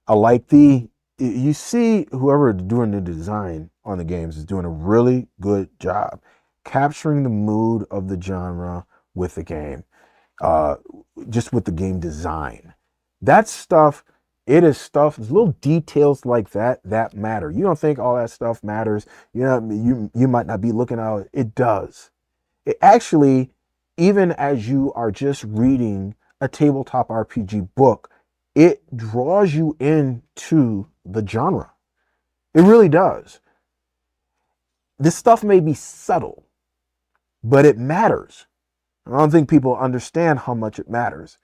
I like you see whoever doing the design on the games is doing a really good job capturing the mood of the genre with the game, uh, just with the game design. That stuff, it is stuff, little details like that that matter. You don't think all that stuff matters. You know, you might not be looking out. It does. It actually, even as you are just reading a tabletop RPG book, it draws you into the genre. It really does. This stuff may be subtle, but it matters. I don't think people understand how much it matters.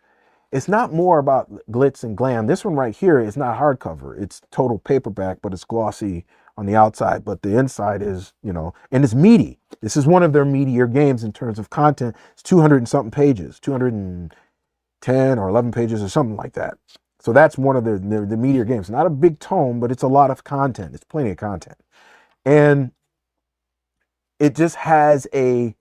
It's not more about glitz and glam. This one right here is not hardcover. It's total paperback, but it's glossy on the outside, but the inside is, and it's meaty. This is one of their meatier games in terms of content. It's 200 and something pages, 210 or 11 pages or something like that. So that's one of the meatier games. Not a big tome, but it's a lot of content. It's plenty of content. And it just has a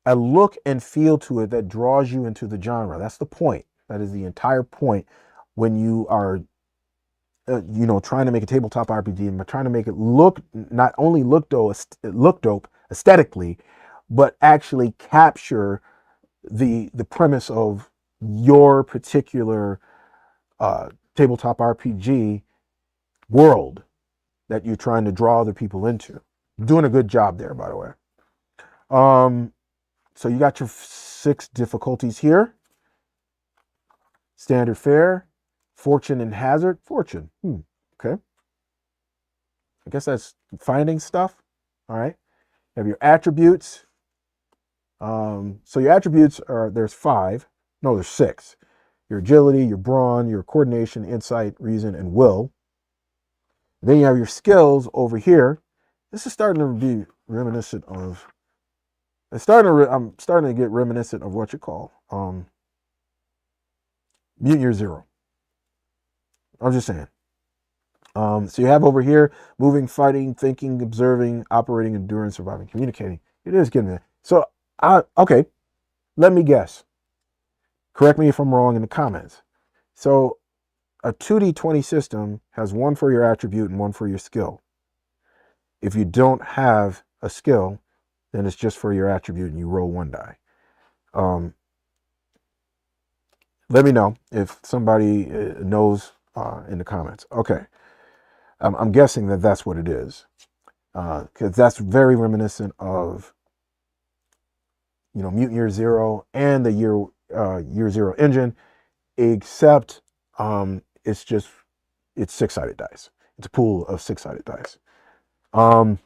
look and feel to it that draws you into the genre. That's the point. That is the entire point when you are, trying to make a tabletop RPG and trying to make it not only look dope aesthetically, but actually capture the premise of your particular tabletop RPG world that you're trying to draw other people into. Doing a good job there, by the way. So you got your 6 difficulties here. Standard fare, fortune and hazard. Fortune. Okay. I guess that's finding stuff. All right. You have your attributes. So your attributes there's 5. No, there's 6. Your agility, your brawn, your coordination, insight, reason, and will. Then you have your skills over here. This is starting to be reminiscent of. I'm starting to get reminiscent of what you call Mutant Year Zero. I'm just saying. So you have over here moving, fighting, thinking, observing, operating, enduring, surviving, communicating. It is getting there. So, okay, let me guess. Correct me if I'm wrong in the comments. So a 2D20 system has 1 for your attribute and 1 for your skill. If you don't have a skill, then it's just for your attribute and you roll 1 die. Let me know if somebody knows in the comments. Okay. I'm guessing that that's what it is. Because that's very reminiscent of, Mutant Year Zero and the Year Zero engine, except it's 6-sided dice. It's a pool of 6-sided dice. But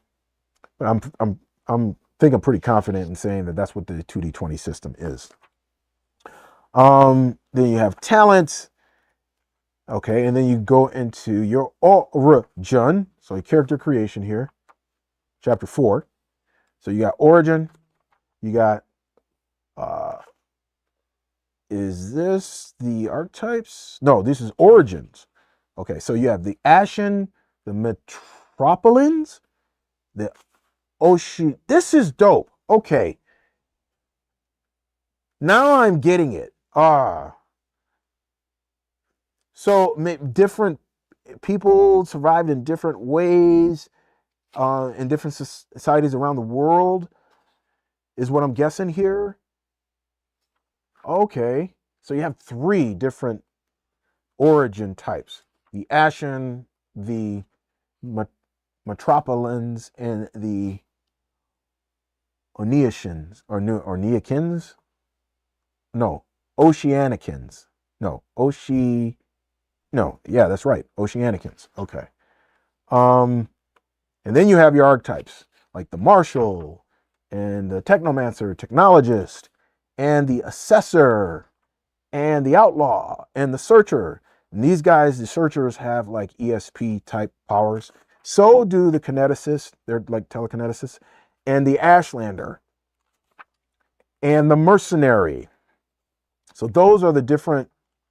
I'm pretty confident in saying that that's what the 2D20 system is. Then you have talents. Okay, and then you go into your origin. So your character creation here, chapter 4. So you got origin. You got, is this the archetypes? No, this is origins. Okay, so you have the Ashen, the Metropolians, the Ocean. This is dope. Okay. Now I'm getting it. So different people survived in different ways in different societies around the world is what I'm guessing here. Okay. So you have 3 different origin types. the Ashen, the Metropolians, and the Oneatians, or Neakins? No, Oceanicans. No, no, yeah, that's right, Oceanicans. Okay. And then you have your archetypes, like the Marshal, and the Technomancer, Technologist, and the Assessor, and the Outlaw, and the Searcher. And these guys, the Searchers, have like ESP type powers. So do the Kineticists, they're like telekineticists, and the Ashlander, and the Mercenary. So those are the different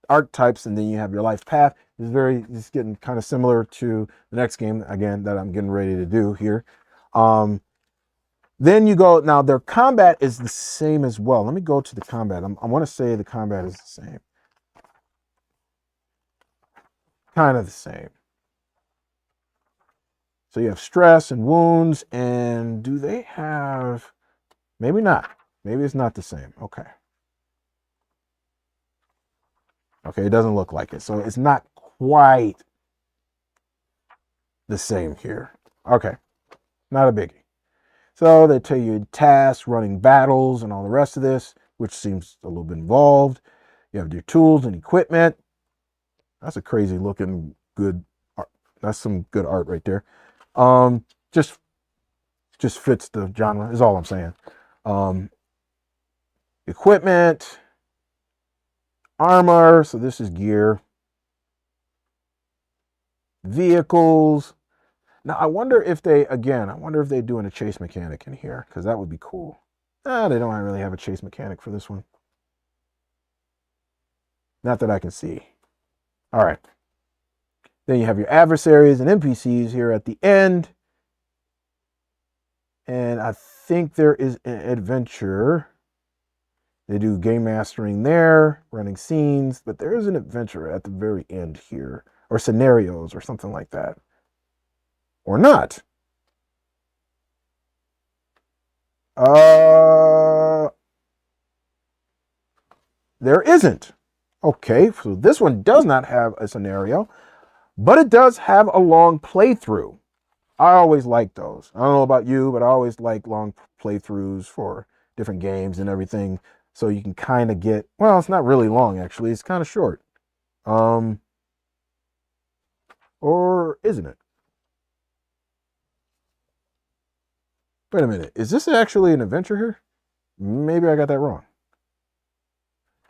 archetypes, and then you have your life path. It's getting kind of similar to the next game, again, that I'm getting ready to do here. Then you go, now their combat is the same as well. Let me go to the combat. I want to say the combat is the same. Kind of the same. So you have stress and wounds, and do they have, maybe not. Maybe it's not the same. Okay. Okay, it doesn't look like it. So it's not quite the same here. Okay, not a biggie. So they tell you tasks, running battles, and all the rest of this, which seems a little bit involved. You have your tools and equipment. That's a crazy looking good art. That's some good art right there. Just fits the genre, is all I'm saying. Equipment, armor, so this is gear. Vehicles. Now, I wonder if they doing a chase mechanic in here, because that would be cool. They don't really have a chase mechanic for this one. Not that I can see. All right. Then you have your adversaries and NPCs here at the end. And I think there is an adventure. They do game mastering there, running scenes, but there is an adventure at the very end here, or scenarios or something like that. Or not. There isn't. Okay, so this one does not have a scenario, but it does have a long playthrough. I always like those. I don't know about you, but I always like long playthroughs for different games and everything. So you can kind of get, well, it's not really long, actually. It's kind of short. Or isn't it? Wait a minute. Is this actually an adventure here? Maybe I got that wrong.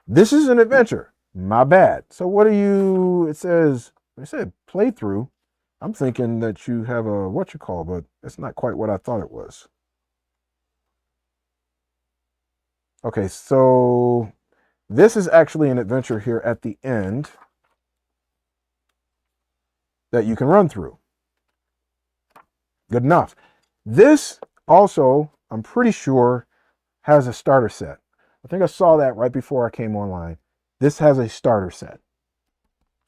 This is an adventure. My bad. So what do you, it said playthrough. I'm thinking that you have a, but it's not quite what I thought it was. Okay, so this is actually an adventure here at the end that you can run through. Good enough. This also, I'm pretty sure, has a starter set. I think I saw that right before I came online. This has a starter set.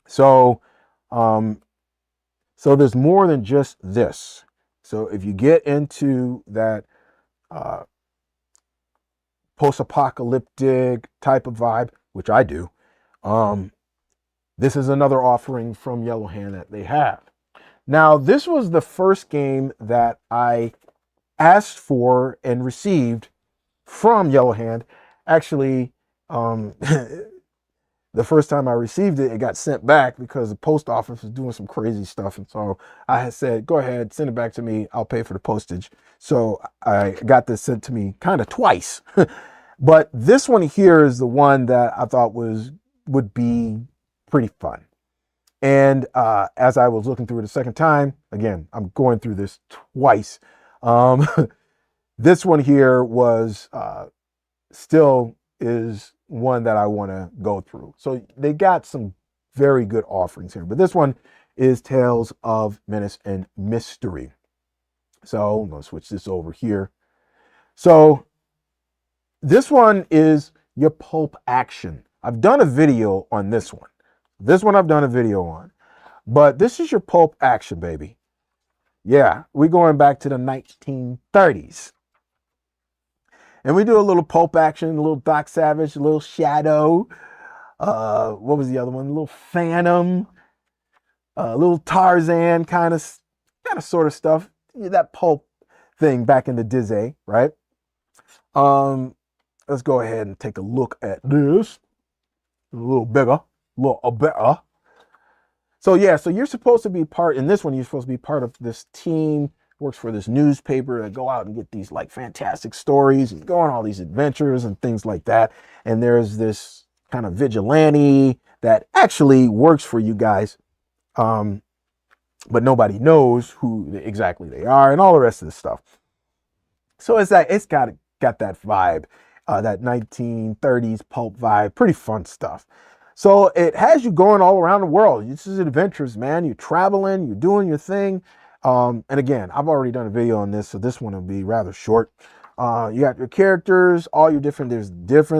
So, so there's more than just this. So if you get into that post-apocalyptic type of vibe, which I do, this is another offering from Yellow Hand that they have. Now, this was the first game that I asked for and received from Yellow Hand. Actually, the first time I received it, it got sent back because the post office was doing some crazy stuff. And so I had said, go ahead, send it back to me. I'll pay for the postage. So I got this sent to me kind of twice. But this one here is the one that I thought would be pretty fun. And as I was looking through it a second time, again, I'm going through this twice. This one here was still is one that I want to go through. So they got some very good offerings here. But this one is Tales of Menace and Mystery. So I'm going to switch this over here. So this one is your pulp action. I've done a video on this one. This one I've done a video on. But this is your pulp action, baby. Yeah, we're going back to the 1930s. And we do a little pulp action, a little Doc Savage, a little Shadow. What was the other one? A little Phantom. little Tarzan kind of sort of stuff. That pulp thing back in the Dizzy, right? Let's go ahead and take a look at this. A little bigger, a little better. So yeah, so you're supposed to be part, in this one, you're supposed to be part of this team, works for this newspaper that go out and get these like fantastic stories and go on all these adventures and things like that. And there's this kind of vigilante that actually works for you guys. But nobody knows who exactly they are and all the rest of this stuff. So it's got that vibe, that 1930s pulp vibe, pretty fun stuff. So it has you going all around the world. This is adventures, man. You're traveling, you're doing your thing. And again, I've already done a video on this, so this one will be rather short. You got your characters, all your different,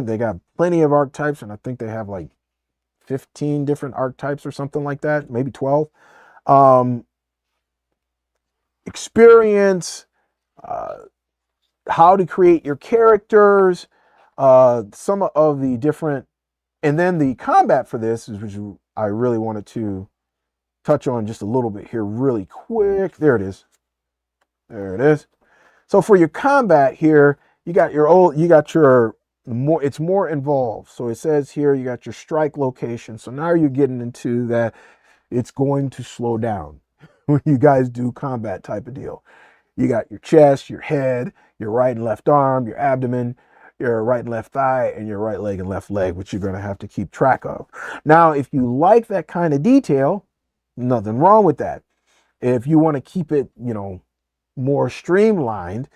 they got plenty of archetypes, and I think they have like 15 different archetypes or something like that, maybe 12. Experience, how to create your characters, some of the different, and then the combat for this is which I really wanted to touch on just a little bit here really quick. There it is. There it is. So for your combat here, it's more involved. So it says here you got your strike location. So now you're getting into that it's going to slow down when you guys do combat type of deal. You got your chest, your head, your right and left arm, your abdomen, your right and left thigh, and your right leg and left leg, which you're going to have to keep track of. Now, if you like that kind of detail, nothing wrong with that. If you want to keep it, more streamlined,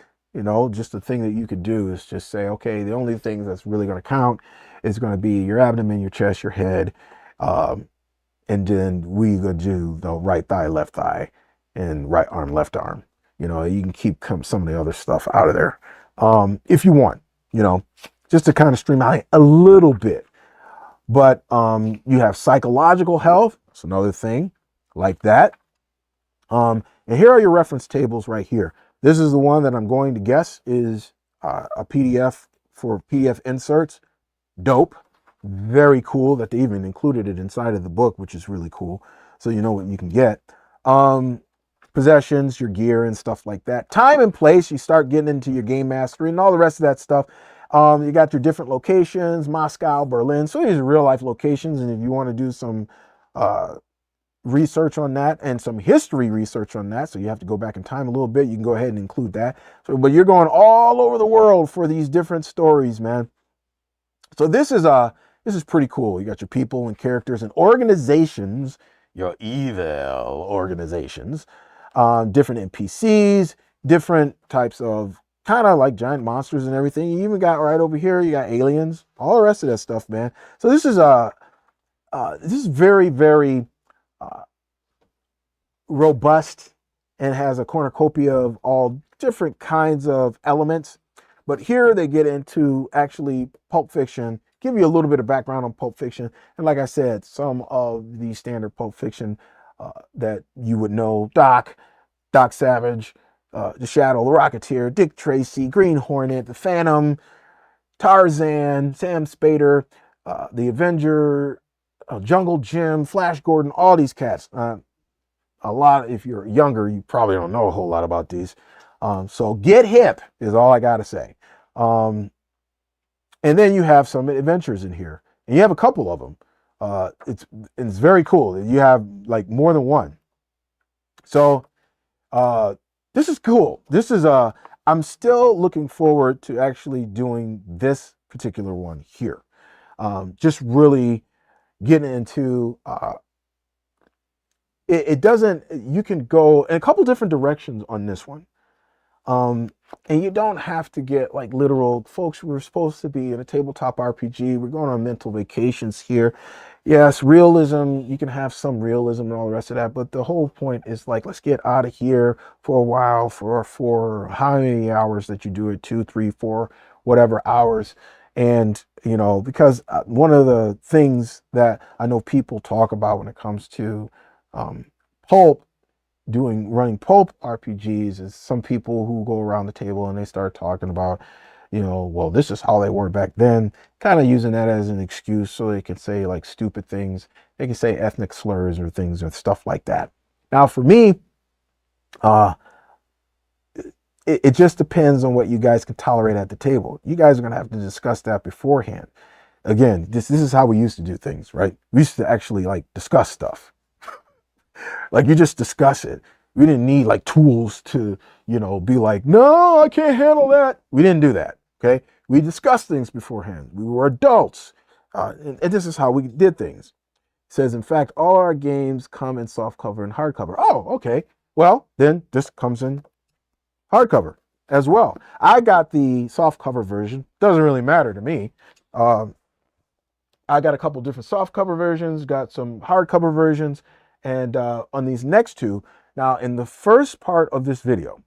just the thing that you could do is just say, okay, the only thing that's really going to count is going to be your abdomen, your chest, your head, and then we going to do the right thigh, left thigh, and right arm, left arm. You can keep some of the other stuff out of there if you want, just to kind of streamline a little bit. But you have psychological health. That's another thing like that. And here are your reference tables right here. This is the one that I'm going to guess is a PDF for PDF inserts. Dope. Very cool that they even included it inside of the book, which is really cool. So you know what you can get. Possessions, your gear and stuff like that. Time and place, you start getting into your game mastery and all the rest of that stuff. You got your different locations, Moscow, Berlin. So these are real life locations. And if you want to do some research on that and some history research on that, so you have to go back in time a little bit, you can go ahead and include that. So, but you're going all over the world for these different stories, man. So this is pretty cool. You got your people and characters and organizations, your evil organizations, different NPCs, different types of kind of like giant monsters and everything. You even got right over here, you got aliens, all the rest of that stuff, man. So this is very, very robust and has a cornucopia of all different kinds of elements. But here they get into actually Pulp Fiction, give you a little bit of background on Pulp Fiction. And like I said, some of the standard Pulp Fiction that you would know, Doc Savage, The Shadow, The Rocketeer, Dick Tracy, Green Hornet, The Phantom, Tarzan, Sam Spader, The Avenger, Jungle Jim, Flash Gordon, all these cats. A lot, if you're younger, you probably don't know a whole lot about these. So get hip is all I got to say. And then you have some adventures in here, and you have a couple of them. It's very cool. You have like more than one. So this is cool. I'm still looking forward to actually doing this particular one here. Just really getting into you can go in a couple different directions on this one. And you don't have to get like literal, folks, we're supposed to be in a tabletop RPG. We're going on mental vacations here. Yes, realism, you can have some realism and all the rest of that, but the whole point is like, let's get out of here for a while, for how many hours that you do it, 2, 3, 4, whatever hours. And, because one of the things that I know people talk about when it comes to pulp, running pulp RPGs, is some people who go around the table and they start talking about, you know, well, this is how they were back then, kind of using that as an excuse so they can say like stupid things. They can say ethnic slurs or things or stuff like that. Now, for me, uh, it just depends on what you guys can tolerate at the table. You guys are going to have to discuss that beforehand. Again, this is how we used to do things, right? We used to actually like discuss stuff. Like you just discuss it. We didn't need like tools to, you know, be like, no, I can't handle that. We didn't do that. Okay. We discussed things beforehand. We were adults. And this is how we did things. It says, in fact, all our games come in softcover and hardcover. Oh, okay. Well, then this comes in hardcover as well. I got the softcover version. Doesn't really matter to me. I got a couple different softcover versions, got some hardcover versions, and on these next two, now in the first part of this video,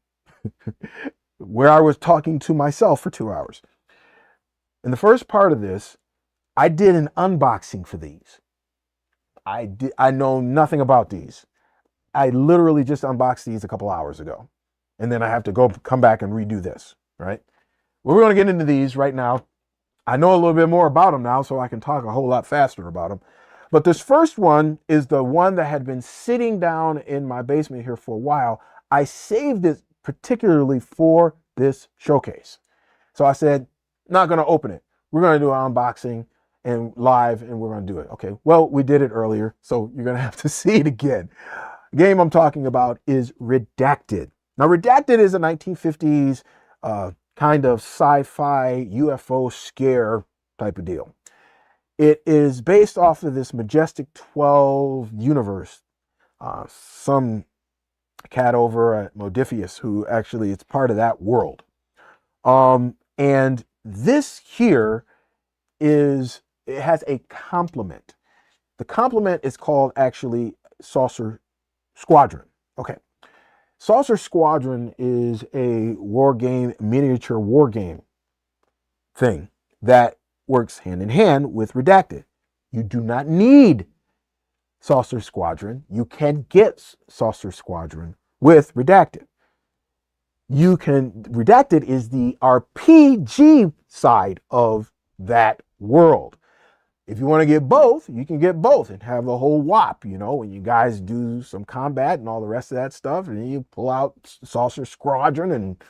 where I was talking to myself for 2 hours, in the first part of this, I did an unboxing for these. I know nothing about these. I literally just unboxed these a couple hours ago, and then I have to come back and redo this, right? We're going to get into these right now. I know a little bit more about them now, so I can talk a whole lot faster about them. But this first one is the one that had been sitting down in my basement here for a while. I saved it particularly for this showcase. So I said, not going to open it. We're going to do an unboxing and live, and we're going to do it. Okay, well, we did it earlier, so you're going to have to see it again. The game I'm talking about is Redacted. Now, Redacted is a 1950s kind of sci-fi UFO scare type of deal. It is based off of this Majestic 12 universe. Some cat over at Modifius who actually it's part of that world. And this here it has a complement. The complement is called actually Saucer Squadron. Okay. Saucer Squadron is a war game, miniature war game thing that works hand in hand with Redacted. You do not need Saucer Squadron. You can get Saucer Squadron with Redacted. Redacted is the RPG side of that world. If you want to get both, you can get both and have the whole whop, you know, when you guys do some combat and all the rest of that stuff, and then you pull out Saucer Squadron and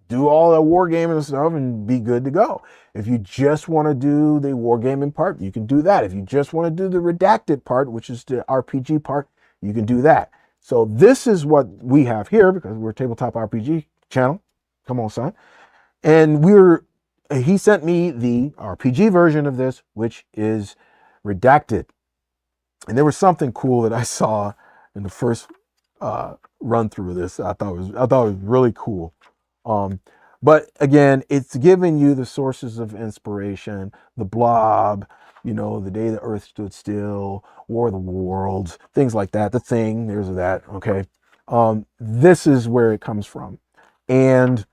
do all the wargaming and stuff and be good to go. If you just want to do the wargaming part, you can do that. If you just want to do the Redacted part, which is the RPG part, you can do that. So this is what we have here because we're a tabletop RPG channel. Come on, son. And he sent me the RPG version of this, which is Redacted. And there was something cool that I saw in the first run through of this. I thought it was really cool. But again, it's giving you the sources of inspiration, the Blob, you know, The Day the Earth Stood Still, War of the Worlds, things like that. The Thing, there's that. Okay. This is where it comes from. And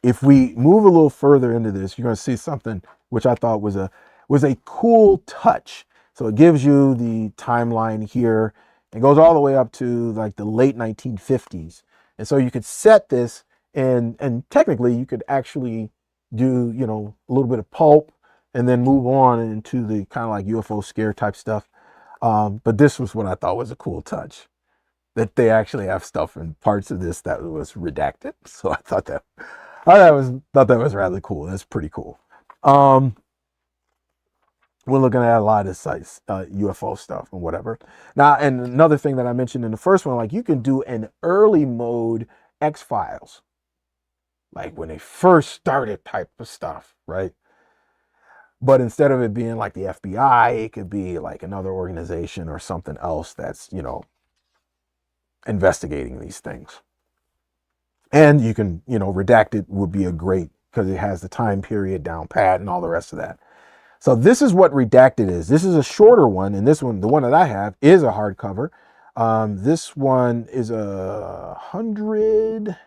if we move a little further into this, you're going to see something which I thought was a cool touch. So it gives you the timeline here. It goes all the way up to like the late 1950s. And so you could set this and technically you could actually do, you know, a little bit of pulp and then move on into the kind of like UFO scare type stuff. But this was what I thought was a cool touch, that they actually have stuff in parts of this that was redacted. So I thought that was rather cool. That's pretty cool. We're looking at a lot of this sites, UFO stuff and whatever. Now, and another thing that I mentioned in the first one, like you can do an early mode X-Files, like when they first started type of stuff, right? But instead of it being like the FBI, it could be like another organization or something else that's, you know, investigating these things. And you can, you know, Redacted would be a great, because it has the time period down pat and all the rest of that. So this is what Redacted is. This is a shorter one, and this one, the one that I have, is a hardcover. This one is 100.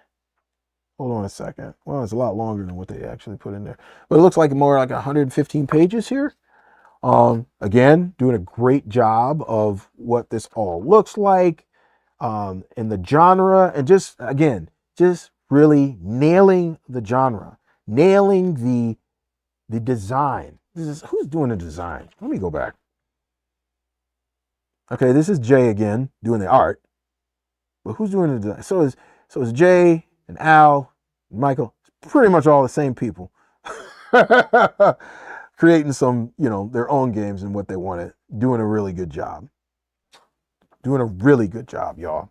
Hold on a second. Well, it's a lot longer than what they actually put in there, but it looks like more like 115 pages here. Again, doing a great job of what this all looks like, in the genre, and just again, just really nailing the genre, nailing the design. Who's doing the design? Let me go back. Okay, this is Jay again doing the art, but who's doing the design? So is Jay and Al, and Michael. It's pretty much all the same people, creating some, their own games and what they wanted. Doing a really good job. Doing a really good job, y'all.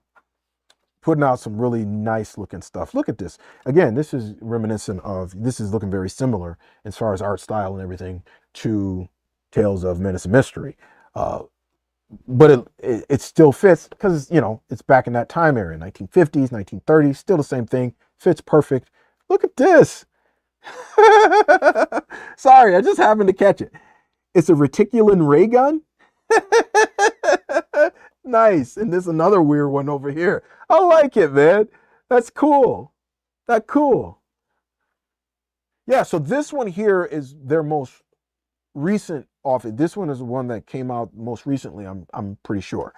Putting out some really nice looking stuff. Look at this. Again, this is reminiscent of, this is looking very similar as far as art style and everything to Tales of Menace and Mystery. But it still fits because, it's back in that time area, 1950s, 1930s, still the same thing. Fits perfect. Look at this. Sorry, I just happened to catch it. It's a reticulin ray gun. Nice. And there's another weird one over here. I like it, man. That's cool. That's cool. Yeah, so this one here is their most recent offer. This one is the one that came out most recently, I'm pretty sure.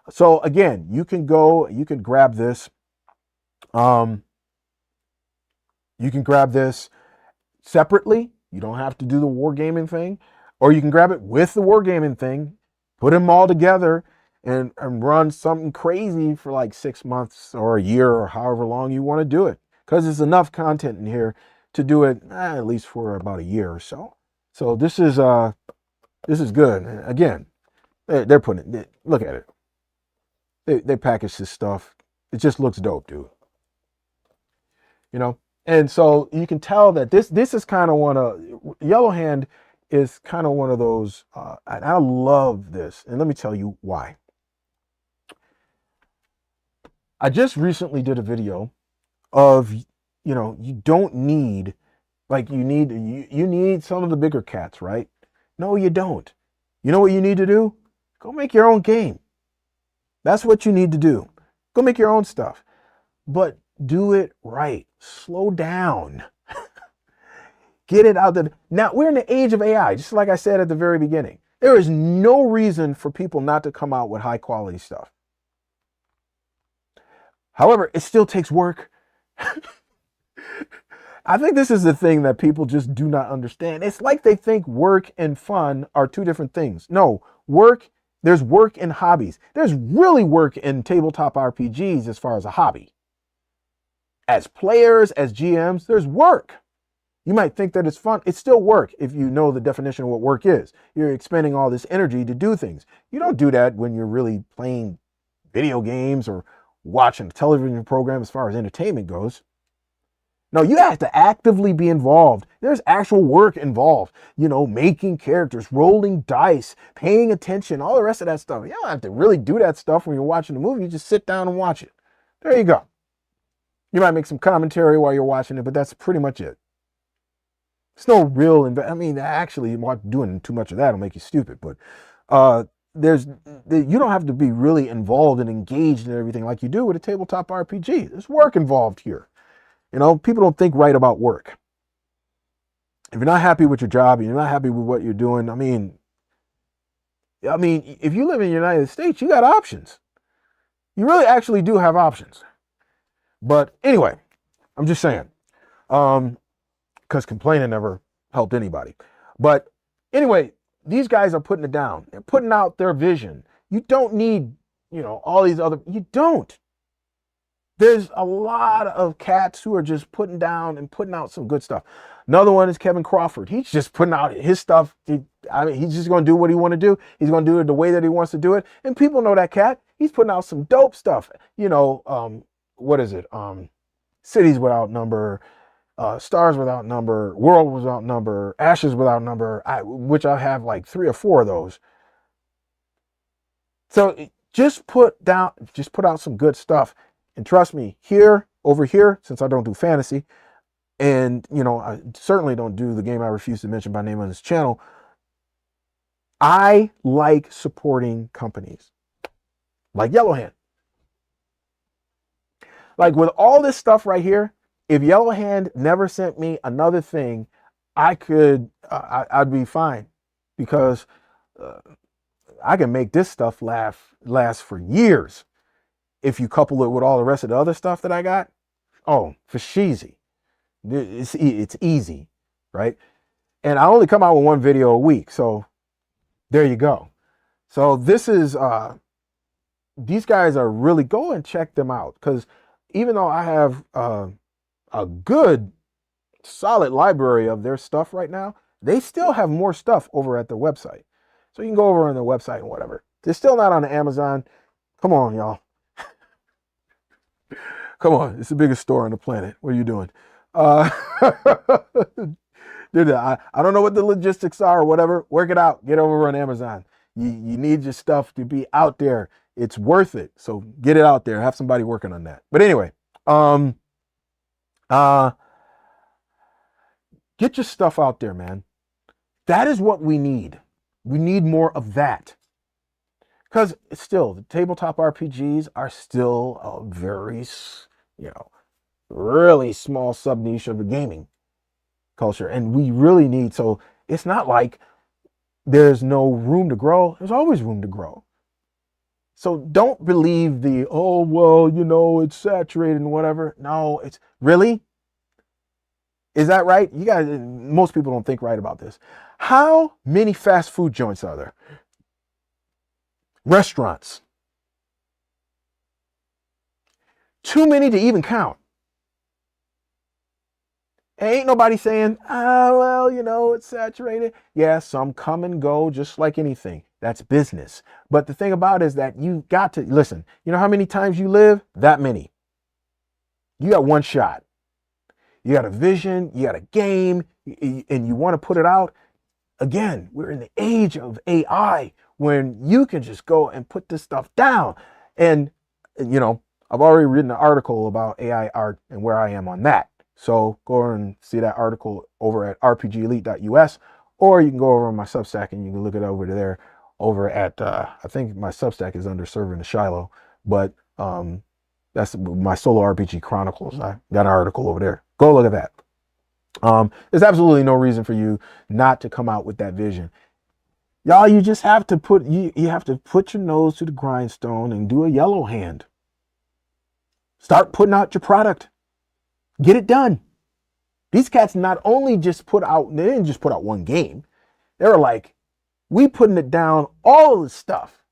So again, you can grab this. You can grab this separately. You don't have to do the wargaming thing. Or you can grab it with the wargaming thing, put them all together, and run something crazy for like 6 months or a year or however long you want to do it. Because there's enough content in here to do it at least for about a year or so. So this is good. Again, they're putting it, look at it. They package this stuff. It just looks dope, dude. And so you can tell that this is kind of one of, Yellow Hand is kind of one of those, and I love this. And let me tell you why. I just recently did a video of, you don't need, like you need some of the bigger cats, right? No, you don't. You know what you need to do? Go make your own game. That's what you need to do. Go make your own stuff. But do it right. Slow down. Get it out there. Now, we're in the age of AI, just like I said at the very beginning. There is no reason for people not to come out with high quality stuff. However, it still takes work. I think this is the thing that people just do not understand. It's like they think work and fun are two different things. No, there's work in hobbies. There's really work in tabletop RPGs as far as a hobby. As players, as GMs, there's work. You might think that it's fun. It's still work if you know the definition of what work is. You're expending all this energy to do things. You don't do that when you're really playing video games or watching a television program as far as entertainment goes. No, you have to actively be involved. There's actual work involved. Making characters, rolling dice, paying attention, all the rest of that stuff. You don't have to really do that stuff when you're watching a movie. You just sit down and watch it. There you go. You might make some commentary while you're watching it, but that's pretty much it. It's no real, actually, doing too much of that will make you stupid, but you don't have to be really involved and engaged in everything like you do with a tabletop RPG. There's work involved here. People don't think right about work. If you're not happy with your job and you're not happy with what you're doing, if you live in the United States, you got options. You really actually do have options. But anyway, I'm just saying, because complaining never helped anybody. But anyway, these guys are putting it down. They're putting out their vision. You don't need, all these other, you don't. There's a lot of cats who are just putting down and putting out some good stuff. Another one is Kevin Crawford. He's just putting out his stuff. He's just going to do what he wants to do. He's going to do it the way that he wants to do it. And people know that cat. He's putting out some dope stuff. What is it? Cities Without Number, Stars Without Number, World Without Number, Ashes Without Number, which I have like 3 or 4 of those. So just put out some good stuff. And trust me, over here, since I don't do fantasy, and I certainly don't do the game I refuse to mention by name on this channel, I like supporting companies like Yellow Hand. Like with all this stuff right here, if Yellow Hand never sent me another thing, I'd be fine, because I can make this stuff last for years. If you couple it with all the rest of the other stuff that I got, Oh, for sheezy. It's easy, right? And I only come out with one video a week, so there you go. So this is these guys are really, go and check them out, because even though I have a good solid library of their stuff right now, they still have more stuff over at their website. So you can go over on their website and whatever. They're still not on Amazon. Come on, y'all. Come on. It's the biggest store on the planet. What are you doing? Uh, dude, I don't know what the logistics are or whatever. Work it out. Get over on Amazon. You need your stuff to be out there. It's worth it. So get it out there. Have somebody working on that. But anyway, get your stuff out there, man. That is what we need. We need more of that. Because still, the tabletop RPGs are still a very, really small sub niche of the gaming culture. And we really need, so it's not like there's no room to grow. There's always room to grow. So don't believe the, oh, well, it's saturated and whatever. No, it's really, is that right? You guys, most people don't think right about this. How many fast food joints are there? Restaurants. Too many to even count. Ain't nobody saying, it's saturated. Yeah, some come and go just like anything. That's business. But the thing about it is that you've got to, listen, you know how many times you live? That many. You got one shot. You got a vision, you got a game, and you want to put it out. Again, we're in the age of AI when you can just go and put this stuff down. And, I've already written an article about AI art and where I am on that. So go and see that article over at rpgelite.us, or you can go over on my Substack and you can look it over there over at, I think my Substack is under Server in the Shiloh, but that's my Solo RPG Chronicles. I got an article over there. Go look at that. There's absolutely no reason for you not to come out with that vision. Y'all, you just have to put, you have to put your nose to the grindstone and do a yellow hand. Start putting out your product. Get it done. These cats not only just put out, they didn't just put out one game. They were like, we putting it down, all of this stuff.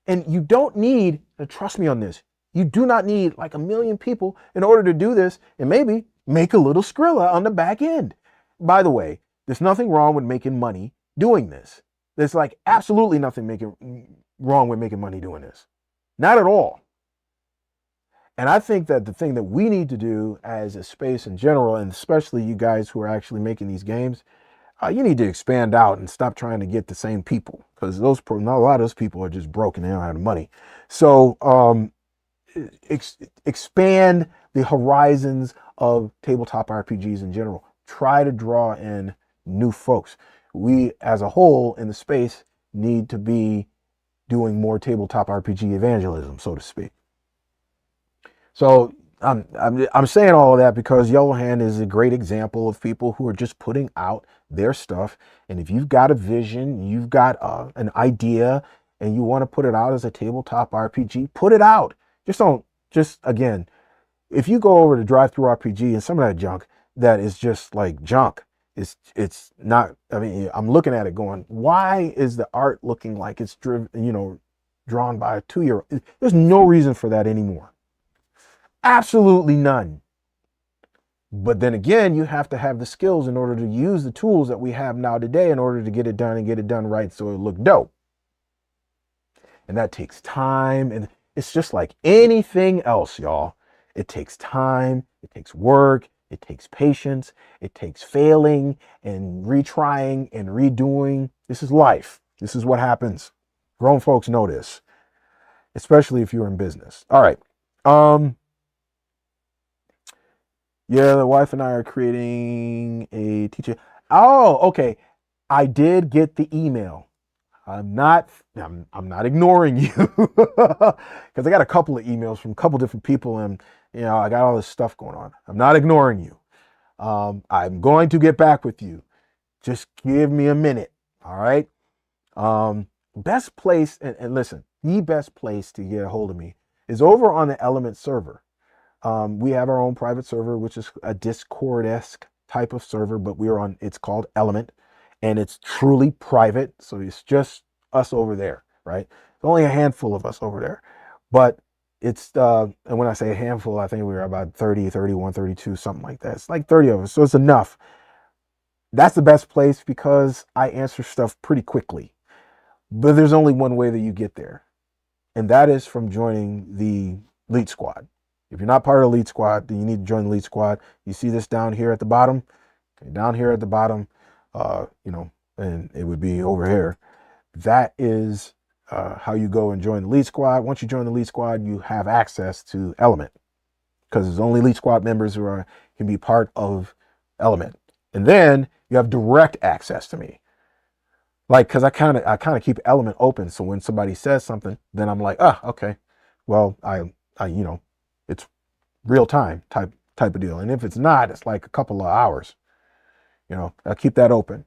And you don't need, trust me on this, you do not need like 1 million people in order to do this and maybe make a little Skrilla on the back end. By the way, there's nothing wrong with making money doing this. There's like absolutely nothing wrong with making money doing this. Not at all. And I think that the thing that we need to do as a space in general, and especially you guys who are actually making these games, you need to expand out and stop trying to get the same people, because a lot of those people are just broke and they don't have the money. So expand the horizons of tabletop RPGs in general. Try to draw in new folks. We, as a whole in the space, need to be doing more tabletop RPG evangelism, so to speak. So I'm saying all of that because Yellow Hand is a great example of people who are just putting out their stuff. And if you've got a vision, you've got an idea, and you want to put it out as a tabletop RPG, put it out. Again, if you go over to Drive-Thru-RPG and some of that junk that is just like junk, it's not, I'm looking at it going, why is the art looking like it's drawn by a 2-year-old? There's no reason for that anymore. Absolutely none. But then again, you have to have the skills in order to use the tools that we have now today in order to get it done and get it done right so it look dope. And that takes time, and it's just like anything else, y'all. It takes time, it takes work, it takes patience, it takes failing and retrying and redoing. This is life. This is what happens. Grown folks know this, especially if you're in business. All right. Yeah, the wife and I are creating a teacher. Oh, okay. I did get the email. I'm not ignoring you because I got a couple of emails from a couple different people, and I got all this stuff going on. I'm not ignoring you. I'm going to get back with you. Just give me a minute. All right. Best place, and listen, the best place to get a hold of me is over on the Element server. We have our own private server, which is a Discord-esque type of server, but it's called Element, and it's truly private. So it's just us over there, right? There's only a handful of us over there, but and when I say a handful, I think we were about 30, 31, 32, something like that. It's like 30 of us. So it's enough. That's the best place because I answer stuff pretty quickly, but there's only one way that you get there. And that is from joining the Leet Squad. If you're not part of the Leet Squad, then you need to join the Leet Squad. You see this down here at the bottom? Okay, down here at the bottom, and it would be over here. That is how you go and join the Leet Squad. Once you join the Leet Squad, you have access to Element because there's only Leet Squad members who can be part of Element. And then you have direct access to me. Like, because I kind of keep Element open, so when somebody says something, then I'm like, okay, well, I it's real time type of deal. And if it's not, it's like a couple of hours. I'll keep that open.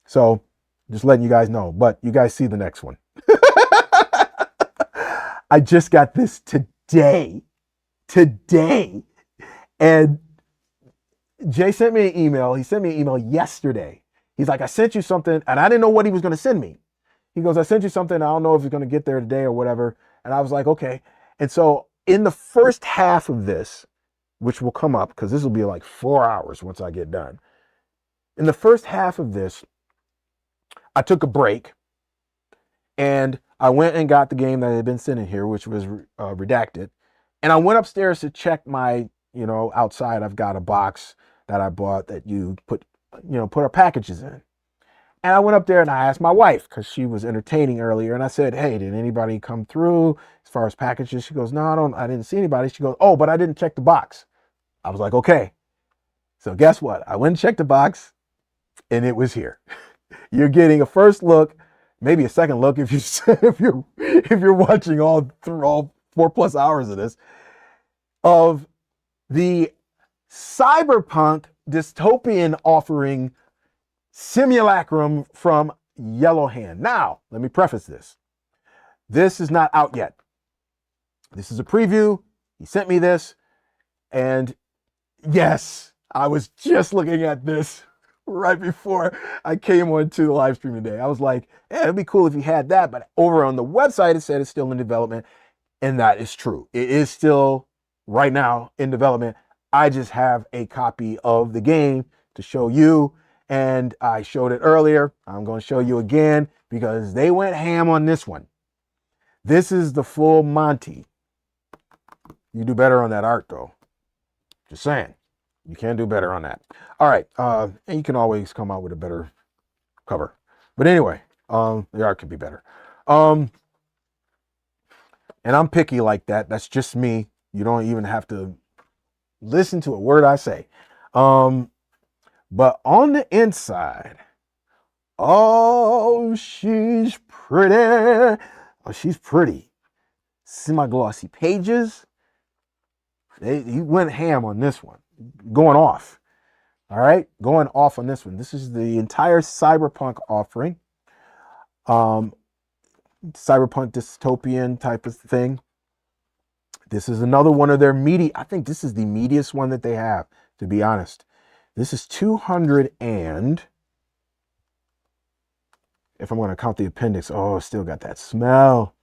So just letting you guys know. But you guys see the next one. I just got this today, and Jay sent me an email. He sent me an email yesterday. He's like, I sent you something, and I didn't know what he was going to send me. He goes, I sent you something. I don't know if it's going to get there today or whatever. And I was like, okay. And so in the first half of this, which will come up because this will be like 4 hours once I get done. In the first half of this, I took a break and I went and got the game that had been sent in here, which was redacted. And I went upstairs to check my, outside I've got a box that I bought that you put our packages in. And I went up there and I asked my wife because she was entertaining earlier. And I said, hey, did anybody come through as far as packages? She goes, no, I didn't see anybody. She goes, oh, but I didn't check the box. I was like, okay. So guess what? I went and checked the box and it was here. You're getting a first look, maybe a second look if you're watching all 4+ hours of this, of the cyberpunk dystopian offering Simulacrum from Yellow Hand. Now, let me preface this. This is not out yet. This is a preview. He sent me this. And yes, I was just looking at this right before I came onto the live stream today. I was like, yeah, it'd be cool if you had that. But over on the website, it said it's still in development. And that is true. It is still right now in development. I just have a copy of the game to show you. And I showed it earlier. I'm going to show you again because they went ham on this one. This is the full Monty. You do better on that art, though. Just saying. You can do better on that. All right. And you can always come out with a better cover. But anyway, the art could be better. And I'm picky like that. That's just me. You don't even have to listen to a word I say. But on the inside, oh, she's pretty. Oh, she's pretty. Semi-glossy pages. He went ham on this one. Going off. All right? Going off on this one. This is the entire cyberpunk offering. Cyberpunk dystopian type of thing. This is another one of their I think this is the meatiest one that they have, to be honest. This is 200 and, if I'm going to count the appendix, oh, still got that smell.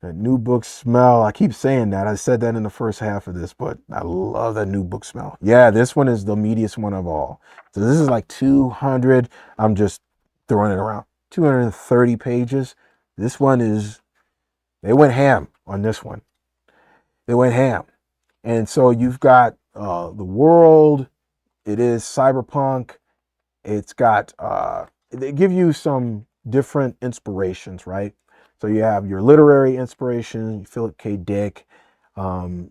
That new book smell. I keep saying that. I said that in the first half of this, but I love that new book smell. Yeah, this one is the meatiest one of all. So this is like 200. I'm just throwing it around. 230 pages. This one is, they went ham on this one. They went ham. And so you've got the world. It is cyberpunk. It's got, they give you some different inspirations, right? So you have your literary inspiration, Philip K. Dick,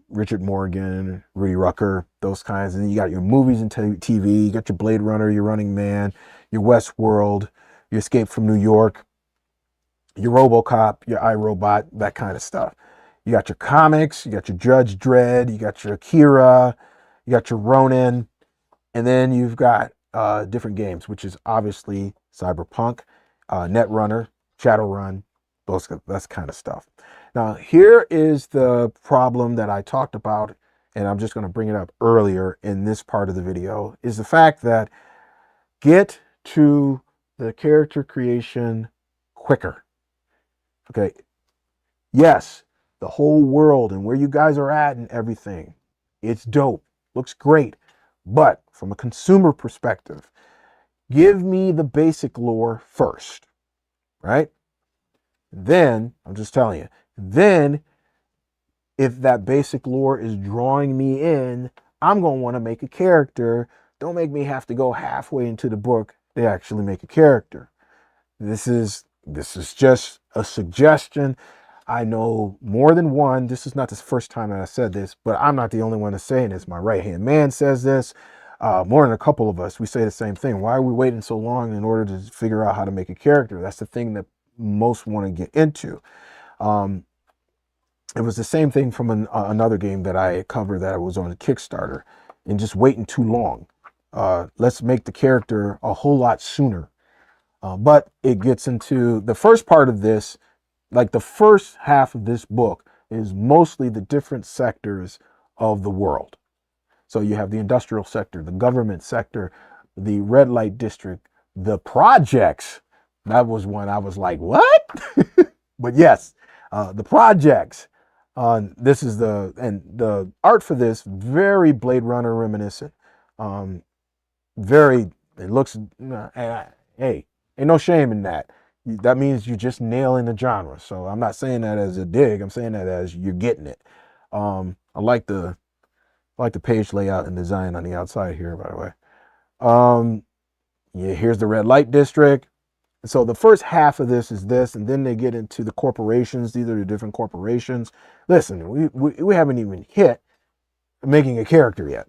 Richard Morgan, Rudy Rucker, those kinds. And then you got your movies and TV. You got your Blade Runner, your Running Man, your Westworld, your Escape from New York, your RoboCop, your iRobot, that kind of stuff. You got your comics, you got your Judge Dredd, you got your Akira, you got your Ronin, and then you've got different games, which is obviously Cyberpunk, Netrunner, Shadowrun, that kind of stuff. Now, here is the problem that I talked about and I'm just going to bring it up earlier in this part of the video, is the fact that get to the character creation quicker. Okay. Yes, the whole world and where you guys are at and everything, it's dope. Looks great. But from a consumer perspective, give me the basic lore first, right? Then, I'm just telling you, then if that basic lore is drawing me in, I'm going to want to make a character. Don't make me have to go halfway into the book to actually make a character. This is just a suggestion. I know more than one. This is not the first time that I said this, but I'm not the only one that's saying this. My right-hand man says this. More than a couple of us, we say the same thing. Why are we waiting so long in order to figure out how to make a character? That's the thing that most want to get into. It was the same thing from another game that I covered that I was on a Kickstarter, and just waiting too long. Let's make the character a whole lot sooner. But it gets into the first part of this, like the first half of this book is mostly the different sectors of the world. So you have the industrial sector, the government sector, the red light district, the projects. That was one I was like, what? But yes, the projects. This is the art for this, very Blade Runner reminiscent. It looks, hey, ain't no shame in that. That means you're just nailing the genre. So I'm not saying that as a dig. I'm saying that as you're getting it. I like the page layout and design on the outside here, by the way. Yeah, here's the red light district. So the first half of this is this, and then they get into the corporations. These are the different corporations. Listen, we haven't even hit making a character yet.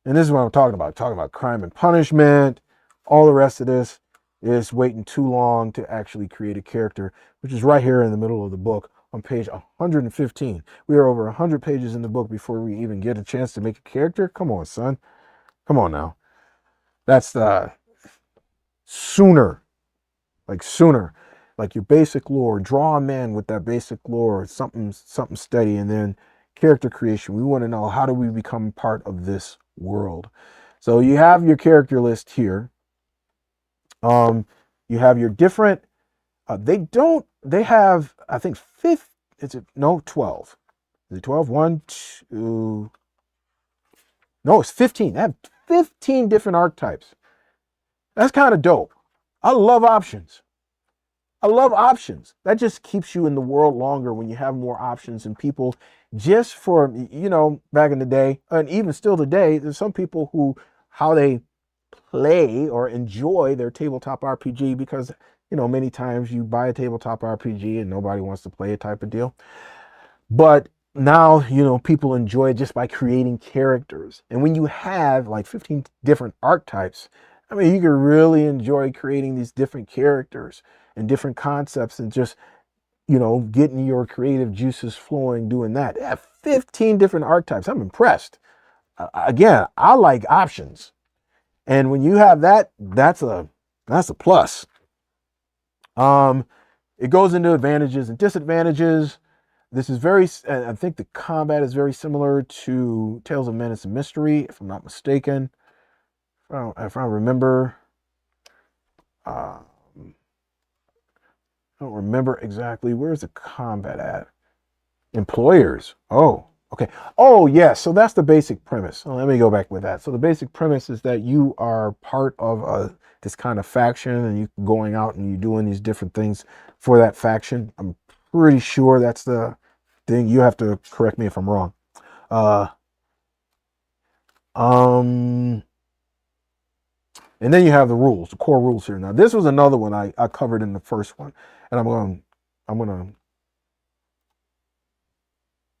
And this is what I'm talking about. Talking about crime and punishment. All the rest of this is waiting too long to actually create a character, which is right here in the middle of the book on page 115. We are over 100 pages in the book before we even get a chance to make a character. Come on, son. Come on now. That's the sooner. Like your basic lore. Draw a man with that basic lore, something steady, and then character creation. We want to know, how do we become part of this world? So you have your character list here. You have your different, they have, I think 12. Is it 12? 1, 2, no, it's 15. They have 15 different archetypes. That's kind of dope. I love options. That just keeps you in the world longer when you have more options, and people just for, back in the day, and even still today, there's some people who, how they play or enjoy their tabletop RPG, because, many times you buy a tabletop RPG and nobody wants to play it type of deal. But now, people enjoy it just by creating characters. And when you have like 15 different archetypes, I mean, you can really enjoy creating these different characters and different concepts, and just, getting your creative juices flowing doing that. Yeah, 15 different archetypes. I'm impressed. Again, I like options. And when you have that, that's a plus. It goes into advantages and disadvantages. This is I think the combat is very similar to Tales of Menace and Mystery, if I'm not mistaken. If I remember, I don't remember exactly. Where's the combat at? Employers. Oh, okay. Oh, yes. So that's the basic premise. Let me go back with that. So the basic premise is that you are part of this kind of faction, and you're going out and you're doing these different things for that faction. I'm pretty sure that's the thing. You have to correct me if I'm wrong. And then you have the rules, the core rules here. Now, this was another one I covered in the first one, and I'm going to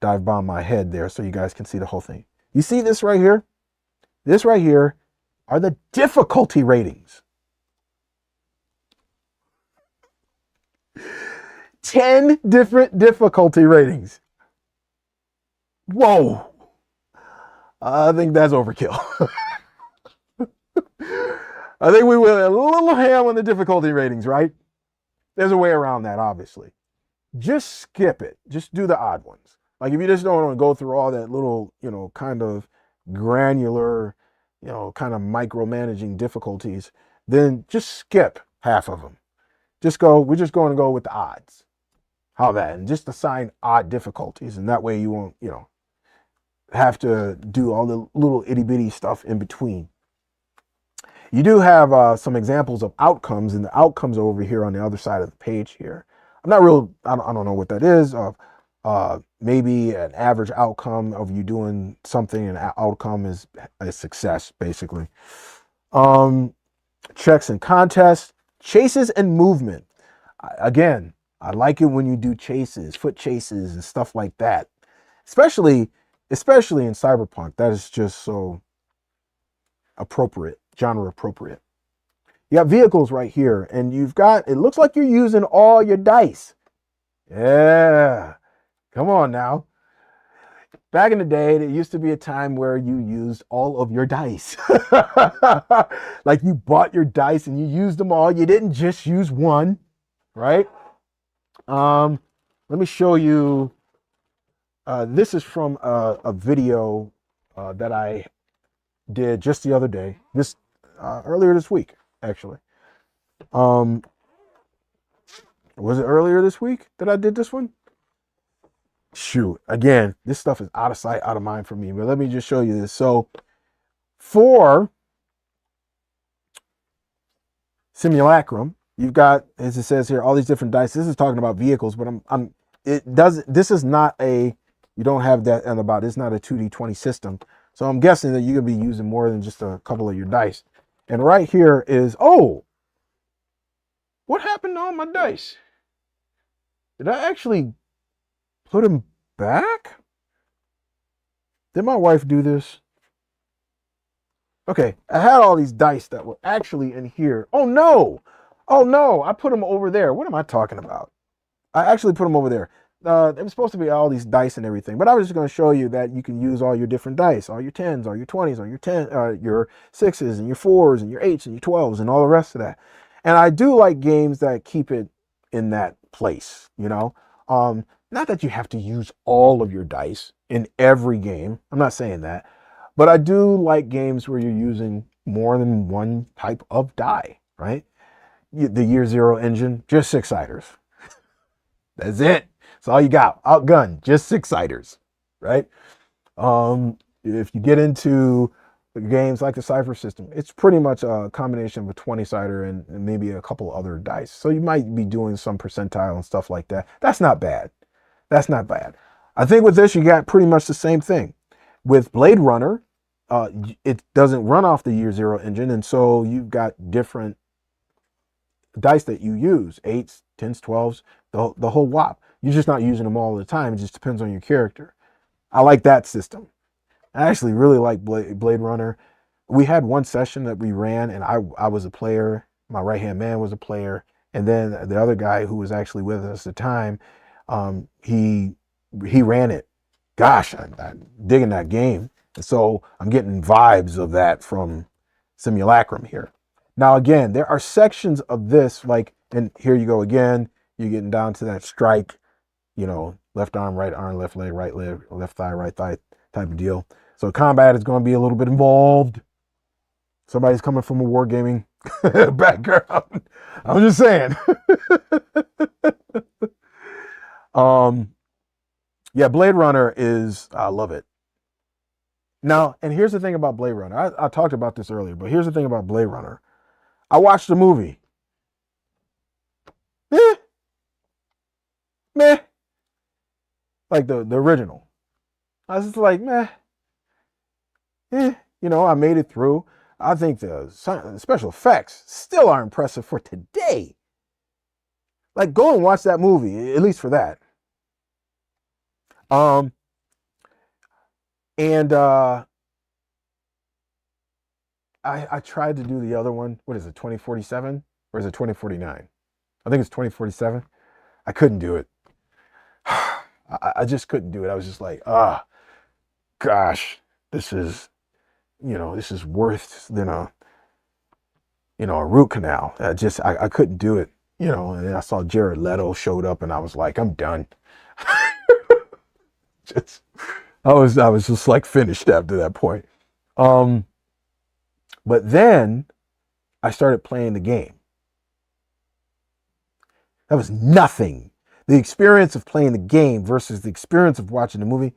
dive bomb my head there so you guys can see the whole thing. You see this right here? This right here are the difficulty ratings. 10 different difficulty ratings. Whoa. I think that's overkill. I think we went a little ham on the difficulty ratings, right? There's a way around that, obviously. Just skip it. Just do the odd ones. Like if you just don't want to go through all that little, kind of granular, kind of micromanaging difficulties, then just skip half of them. We're just going to go with the odds. How that? And just assign odd difficulties. And that way you won't, have to do all the little itty bitty stuff in between. You do have some examples of outcomes, and the outcomes are over here on the other side of the page here. I don't know what that is. Maybe an average outcome of you doing something, and outcome is a success, basically. Checks and contests, chases and movement. Again, I like it when you do chases, foot chases and stuff like that. Especially in Cyberpunk, that is just so appropriate, genre appropriate. You got vehicles right here, and it looks like you're using all your dice. Yeah, come on now. Back in the day, there used to be a time where you used all of your dice. Like you bought your dice and you used them all. You didn't just use one, right? Let me show you. This is from a video that I did just the other day. Earlier this week, actually. Was it earlier this week that I did this one? Shoot, again, this stuff is out of sight, out of mind for me, but let me just show you this. So for Simulacrum, you've got, as it says here, all these different dice. This is talking about vehicles, but this is not you don't have that on the bottom. It's not a 2D20 system. So I'm guessing that you're going to be using more than just a couple of your dice. And right here is, what happened to all my dice? Did I actually put them back? Did my wife do this? Okay, I had all these dice that were actually in here. Oh no, I put them over there. What am I talking about? I actually put them over there. It was supposed to be all these dice and everything, but I was just going to show you that you can use all your different dice, all your 10s, all your 20s, all your 6s and your 4s and your 8s and your 12s and all the rest of that. And I do like games that keep it in that place, Not that you have to use all of your dice in every game. I'm not saying that. But I do like games where you're using more than one type of die, right? The Year Zero engine, just 6-siders. That's it. That's all you got. Outgunned, just 6-siders, right? If you get into games like the Cypher system, it's pretty much a combination of a 20-sider and maybe a couple other dice. So you might be doing some percentile and stuff like that. That's not bad. That's not bad. I think with this, you got pretty much the same thing. With Blade Runner, it doesn't run off the Year Zero engine, and so you've got different dice that you use, 8s, 10s, 12s, the whole whop. You're just not using them all the time. It just depends on your character. I like that system. I actually really like Blade Runner. We had one session that we ran, and I was a player. My right-hand man was a player. And then the other guy who was actually with us at the time, he ran it. Gosh, I'm digging that game. And so I'm getting vibes of that from Simulacrum here. Now, again, there are sections of this, like, and here you go again. You're getting down to that strike, left arm, left leg, left thigh, right thigh type of deal. So combat is going to be a little bit involved. Somebody's coming from a wargaming background. I'm just saying. Yeah, Blade Runner I love it. Now, and here's the thing about Blade Runner. I talked about this earlier, but here's the thing about Blade Runner. I watched the movie. Meh. Like the original. I was just like, meh. I made it through. I think the special effects still are impressive for today. Like, go and watch that movie, at least for that. I tried to do the other one. What is it, 2047? Or is it 2049? I think it's 2047. I couldn't do it. I just couldn't do it. I was just like, gosh, this is worse than a root canal. I couldn't do it, and I saw Jared Leto showed up and I was like, I'm done. just, I was just like finished after that point. But then I started playing the game. That was nothing. The experience of playing the game versus the experience of watching the movie,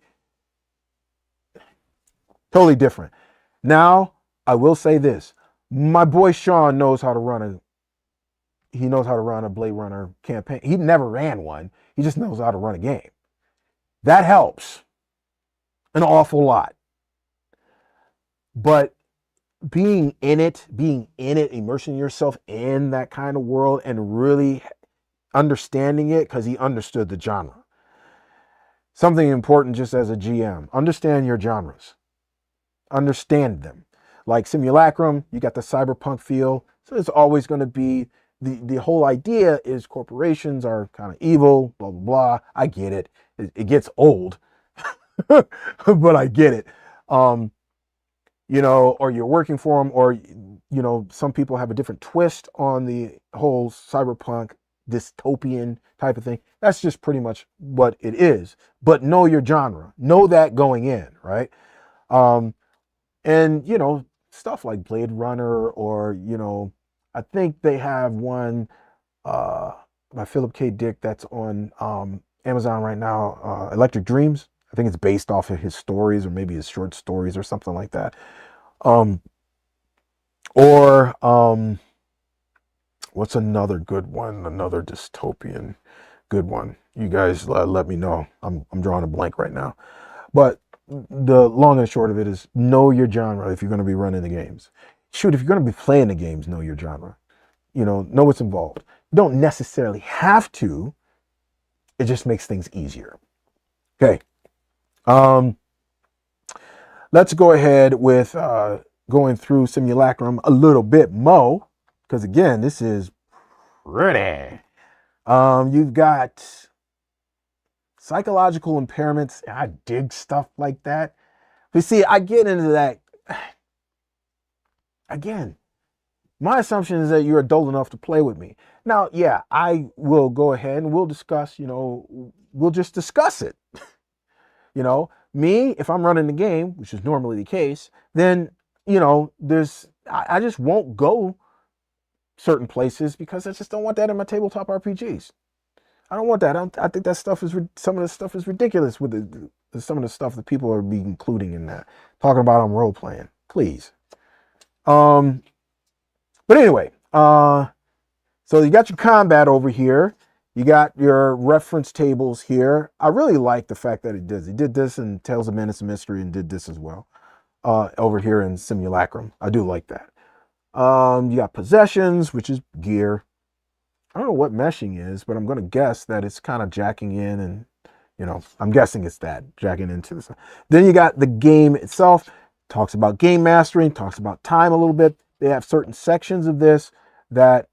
totally different. Now, I will say this. My boy Sean knows how to run a Blade Runner campaign. He never ran one. He just knows how to run a game. That helps an awful lot. But being in it, immersing yourself in that kind of world and really understanding it, because he understood the genre. Something important just as a GM, understand your genres. Understand them. Like Simulacrum, you got the cyberpunk feel. So it's always going to be, the whole idea is corporations are kind of evil, blah, blah, blah. I get it. It gets old, but I get it. Or you're working for them, or, some people have a different twist on the whole cyberpunk dystopian type of thing. That's just pretty much what it is. But know your genre. Know that going in, right? And, stuff like Blade Runner, or, I think they have one by Philip K. Dick that's on Amazon right now, Electric Dreams. I think it's based off of his stories, or maybe his short stories or something like that. What's another good one? Another dystopian good one. You guys let me know. I'm drawing a blank right now. But the long and short of it is, know your genre if you're going to be running the games. Shoot, if you're going to be playing the games, know your genre. Know what's involved. You don't necessarily have to. It just makes things easier. Okay. Let's go ahead with going through Simulacrum a little bit more, because again, this is pretty. You've got psychological impairments. I dig stuff like that. But see, I get into that. Again, my assumption is that you're adult enough to play with me. Now, yeah, I will go ahead and we'll discuss, we'll just discuss it. Me, if I'm running the game, which is normally the case, then, I just won't go certain places because I just don't want that in my tabletop RPGs. I don't want that. I think that stuff is, some of the stuff is ridiculous with some of the stuff that people are being including in that. Talking about I'm role playing, please. But anyway, so you got your combat over here. You got your reference tables here. I really like the fact that it did this in Tales of Menace and Mystery, and did this as well over here in Simulacrum. I do like that. You got possessions, which is gear. I don't know what meshing is, but I'm going to guess that it's kind of jacking in, and I'm guessing it's that jacking into this. Then you got the game itself. Talks about game mastering, talks about time a little bit. They have certain sections of this that,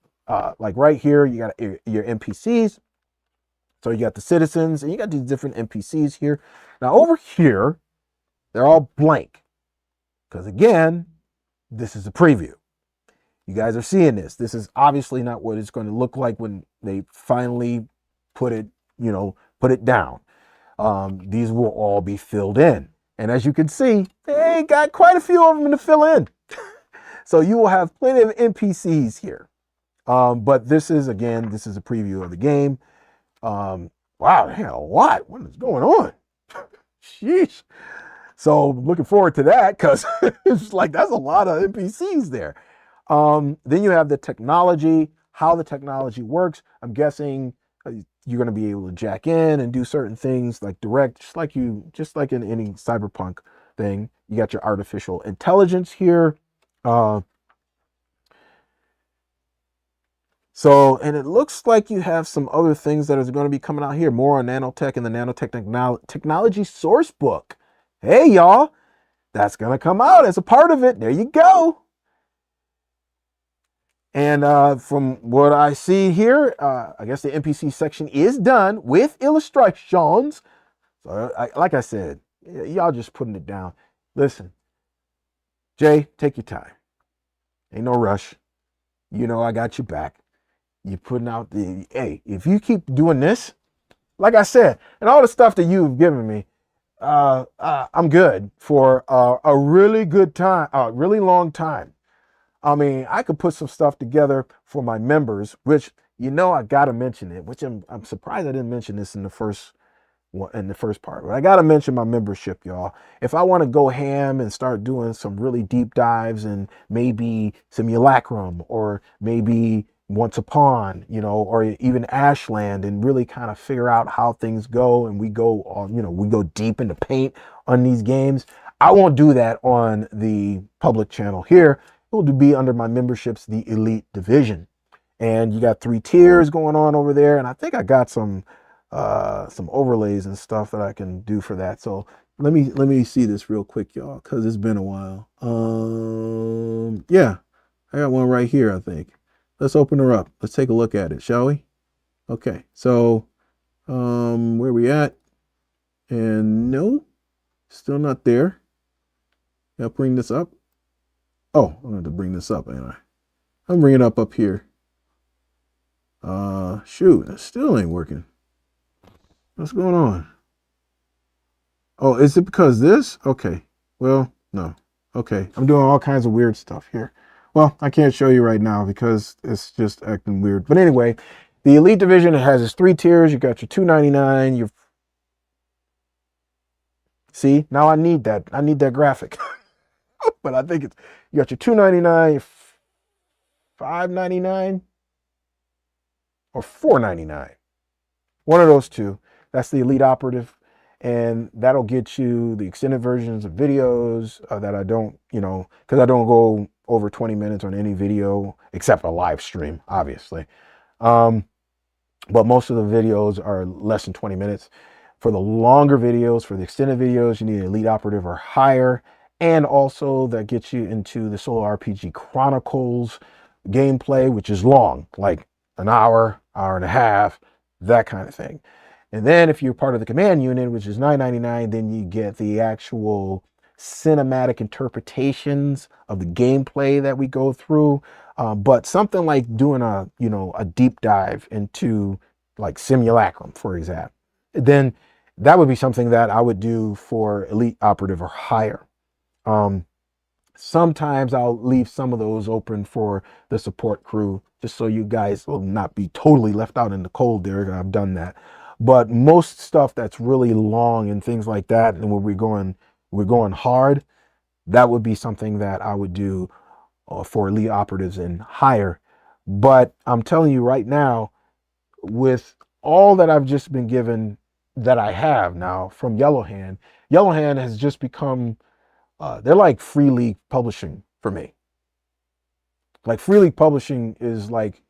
like right here, you got your NPCs. So you got the citizens, and you got these different NPCs here. Now over here, they're all blank, because again, this is a preview. You guys are seeing this. This is obviously not what it's going to look like when they finally put it down. These will all be filled in. And as you can see, they got quite a few of them to fill in. So you will have plenty of NPCs here. But this is a preview of the game. Wow, they had a lot. What is going on? Sheesh. So looking forward to that, because it's like, that's a lot of NPCs there. Then you have the technology, how the technology works. I'm guessing you're going to be able to jack in and do certain things like direct, just like in any cyberpunk thing. You got your artificial intelligence here. And it looks like you have some other things that are going to be coming out here. More on nanotech and the nanotech technology source book. Hey, y'all, that's going to come out as a part of it. There you go. And from what I see here, I guess the NPC section is done with illustrations. So like I said, y'all just putting it down. Listen, Jay, take your time. Ain't no rush. I got your back. You're putting out hey, if you keep doing this, like I said, and all the stuff that you've given me, I'm good for a really good time, a really long time. I mean, I could put some stuff together for my members, which I gotta mention it. Which I'm surprised I didn't mention this in the first part. But I gotta mention my membership, y'all. If I want to go ham and start doing some really deep dives and maybe simulacrum or maybe once upon, or even Ashland, and really kind of figure out how things go, and we go on, we go deep into paint on these games. I won't do that on the public channel here. It will be under my memberships, the Elite division. And you got 3 tiers going on over there, and I think I got some overlays and stuff that I can do for that. So let me see this real quick, y'all, because it's been a while. Yeah, I got one right here, I think. Let's open her up. Let's take a look at it, shall we? Okay, so where we at? And no, still not there. I'll bring this up. Oh, I'm going to bring this up, ain't I? I'm bringing it up here. Shoot, that still ain't working. What's going on? Oh, is it because this? Okay. Well, no. Okay. I'm doing all kinds of weird stuff here. Well, I can't show you right now because it's just acting weird. But anyway, the Elite division, it has its 3 tiers. You got your $2.99. Your See, now I need that. I need that graphic. But I think you got your $2.99, your $5.99, or $4.99. One of those two. That's the Elite Operative. And that'll get you the extended versions of videos that I don't, because I don't go over 20 minutes on any video except a live stream, obviously. But most of the videos are less than 20 minutes. For the longer videos, for the extended videos, you need Elite Operative or higher. And also that gets you into the Solo RPG Chronicles gameplay, which is long, like an hour, hour and a half, that kind of thing. And then if you're part of the command unit, which is $9.99, then you get the actual cinematic interpretations of the gameplay that we go through. But something like doing a deep dive into like Simulacrum, for example, then that would be something that I would do for Elite Operative or higher. Sometimes I'll leave some of those open for the support crew, just so you guys will not be totally left out in the cold there. I've done that. But most stuff that's really long and things like that, and where we're going hard, that would be something that I would do for Elite Operatives and higher. But I'm telling you right now, with all that I've just been given, that I have now from Yellowhand has just become, they're like Free League Publishing for me. Like Free League Publishing is like,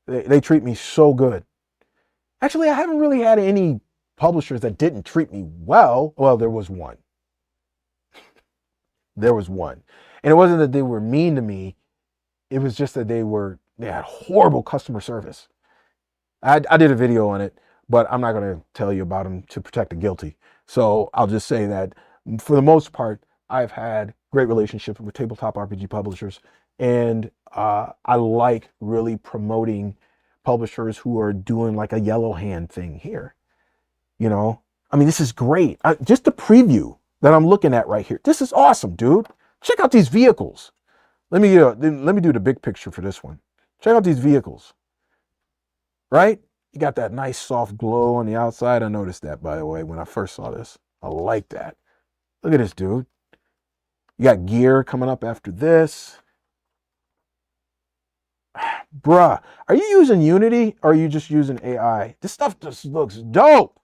they treat me so good. Actually, I haven't really had any publishers that didn't treat me well. Well, there was one. There was one. And it wasn't that they were mean to me. It was just that they had horrible customer service. I did a video on it, but I'm not going to tell you about them to protect the guilty. So I'll just say that for the most part, I've had great relationships with tabletop RPG publishers. And I like really promoting publishers who are doing like a Yellowhand thing here. I mean, this is great. Just the preview that I'm looking at right here. This is awesome, dude. Check out these vehicles. Let me do the big picture for this one. Check out these vehicles. Right? You got that nice soft glow on the outside. I noticed that, by the way, when I first saw this. I like that. Look at this, dude. You got gear coming up after this. Bruh, are you using Unity or are you just using AI? This stuff just looks dope.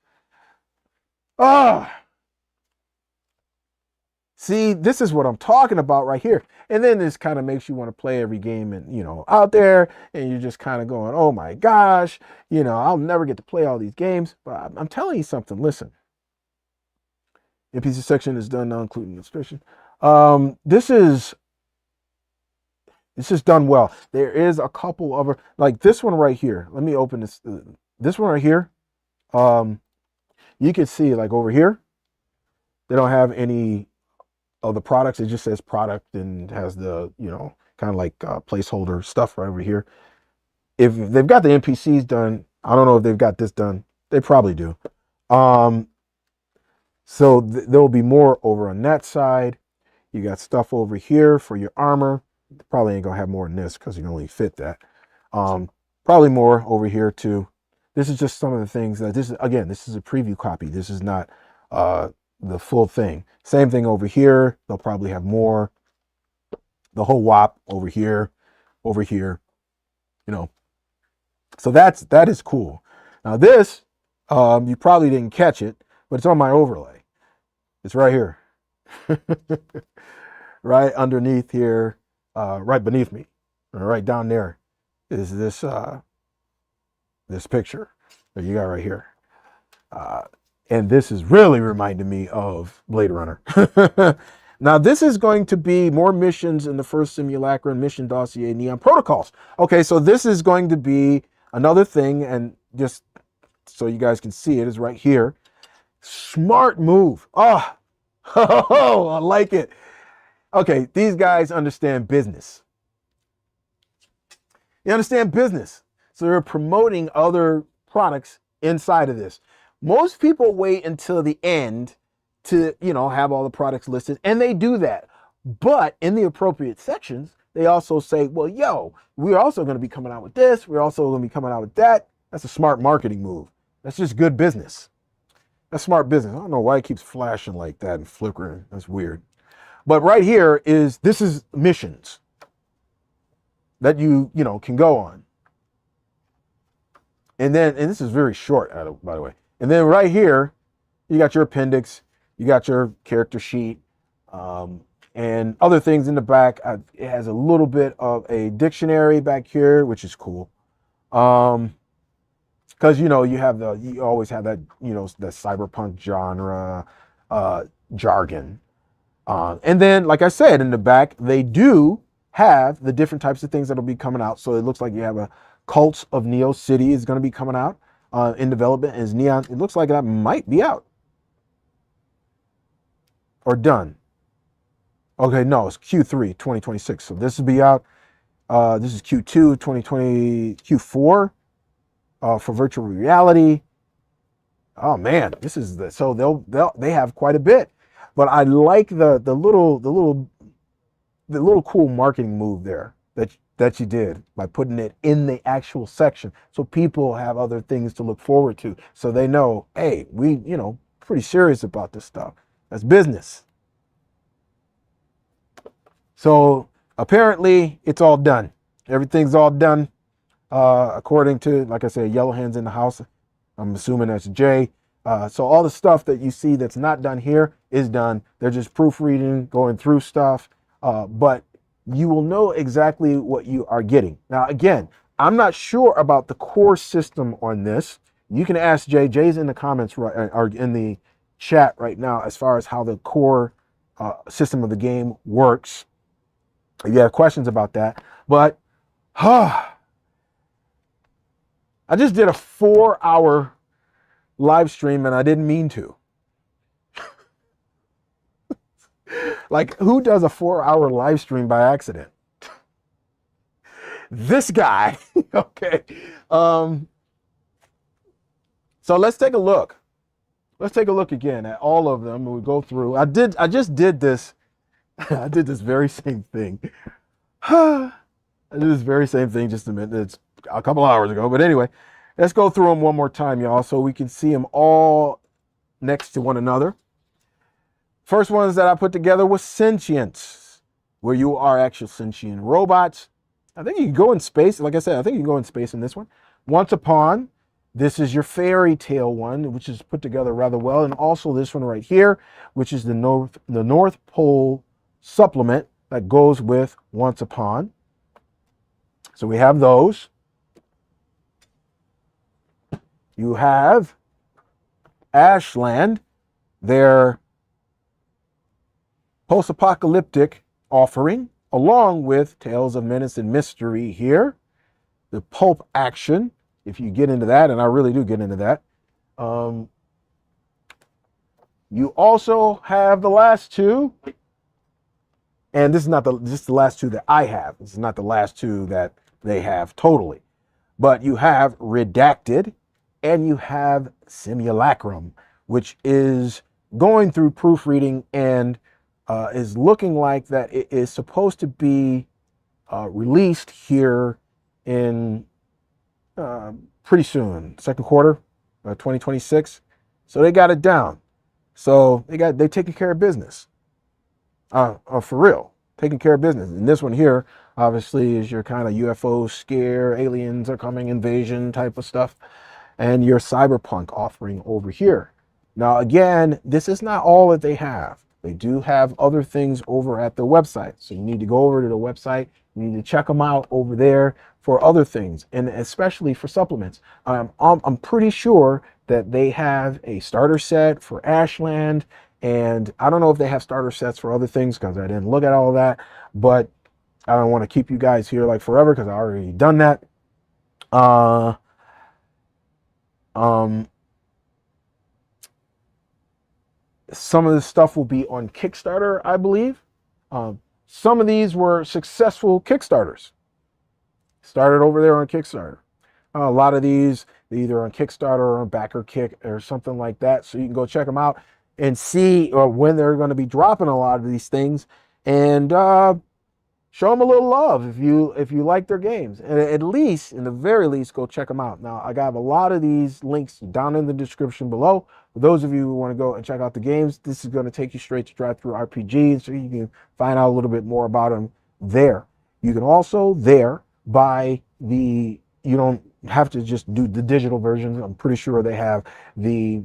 See, this is what I'm talking about right here. And then this kind of makes you want to play every game and, out there, and you're just kind of going, oh my gosh, I'll never get to play all these games. But I'm telling you something, listen. NPC section is done now, including illustration. This is done well. There is a couple of, like this one right here. Let me open this. This one right here. You can see like over here, they don't have any of the products. It just says product and has the, kind of like placeholder stuff right over here. If they've got the NPCs done, I don't know if they've got this done. They probably do. So there will be more over on that side. You got stuff over here for your armor. Probably ain't gonna have more than this because you can only fit that. Probably more over here too. This is just some of the things that this is, again, this is a preview copy. This is not the full thing. Same thing over here. They'll probably have more. The whole WAP over here, you know. So that is cool. Now this, you probably didn't catch it, but it's on my overlay. It's right here. Right underneath here, right beneath me, right down there is this this picture that you got right here. And this is really reminding me of Blade Runner. Now, this is going to be more missions in the first simulacrum, mission dossier, Neon Protocols. Okay, so this is going to be another thing, and just so you guys can see it, is right here. Smart move. Oh, I like it. Okay, these guys understand business. They understand business. So they're promoting other products inside of this. Most people wait until the end to, have all the products listed, and they do that. But in the appropriate sections, they also say, well, yo, we're also going to be coming out with this. We're also going to be coming out with that. That's a smart marketing move. That's just good business. That's smart business. I don't know why it keeps flashing like that and flickering. That's weird. But right here this is missions that you can go on. And this is very short, by the way. And then right here, you got your appendix, you got your character sheet, and other things in the back. It has a little bit of a dictionary back here, which is cool. Because you always have that the cyberpunk genre jargon. And then, like I said, in the back, they do have the different types of things that'll be coming out. So it looks like you have a Cults of Neo City is going to be coming out in development as Neon. It looks like that might be out or done. Okay, no, it's Q3 2026. So this will be out. This is Q2 2020, Q4 for virtual reality. Oh man, this is so they have quite a bit. But I like the little cool marketing move there that you did by putting it in the actual section, so people have other things to look forward to, so they know, hey, we pretty serious about this stuff. That's business. So apparently it's all done. Everything's all done according to, like I said, Yellow Hands in the house. I'm assuming that's Jay. So all the stuff that you see that's not done here is done. They're just proofreading, going through stuff, but you will know exactly what you are getting. Now, again, I'm not sure about the core system on this. You can ask Jay. Jay's in the comments or in the chat right now as far as how the core system of the game works. If you have questions about that. But I just did a 4-hour live stream and I didn't mean to. Like, who does a 4-hour live stream by accident? This guy. Okay. So let's take a look. Let's take a look again at all of them. We go through. I just did this. I did this very same thing. I did this very same thing just a minute. It's a couple hours ago. But anyway, let's go through them one more time, y'all, so we can see them all next to one another. First ones that I put together was Sentience, where you are actual sentient robots. I think you can go in space. Like I said, I think you can go in space in this one. Once Upon, this is your fairy tale one, which is put together rather well. And also this one right here, which is the North Pole supplement that goes with Once Upon. So we have those. You have Ashland, their post-apocalyptic offering, along with Tales of Menace and Mystery here. The pulp action, if you get into that, and I really do get into that. You also have the last two, and this is not just the last two that I have. This is not the last two that they have totally. But you have Redacted, and you have Simulacrum, which is going through proofreading and is looking like that it is supposed to be released here in pretty soon, second quarter, 2026. So they got it down. So they taking care of business. For real, taking care of business. And this one here, obviously, is your kind of UFO scare, aliens are coming, invasion type of stuff, and your cyberpunk offering over here. Now, again, this is not all that they have. They do have other things over at their website. So you need to go over to the website. You need to check them out over there for other things, and especially for supplements. I'm pretty sure that they have a starter set for Ashland, and I don't know if they have starter sets for other things because I didn't look at all of that, but I don't want to keep you guys here like forever because I already done that. Some of this stuff will be on Kickstarter, I believe. Some of these were successful Kickstarters. Started over there on Kickstarter. A lot of these, either on Kickstarter or on Backer Kick or something like that. So you can go check them out and see when they're going to be dropping a lot of these things, and show them a little love if you like their games. And at least, in the very least, go check them out. Now, I got a lot of these links down in the description below. For those of you who want to go and check out the games, this is going to take you straight to Drive-Thru RPG, so you can find out a little bit more about them there. You can also there buy you don't have to just do the digital versions. I'm pretty sure they have the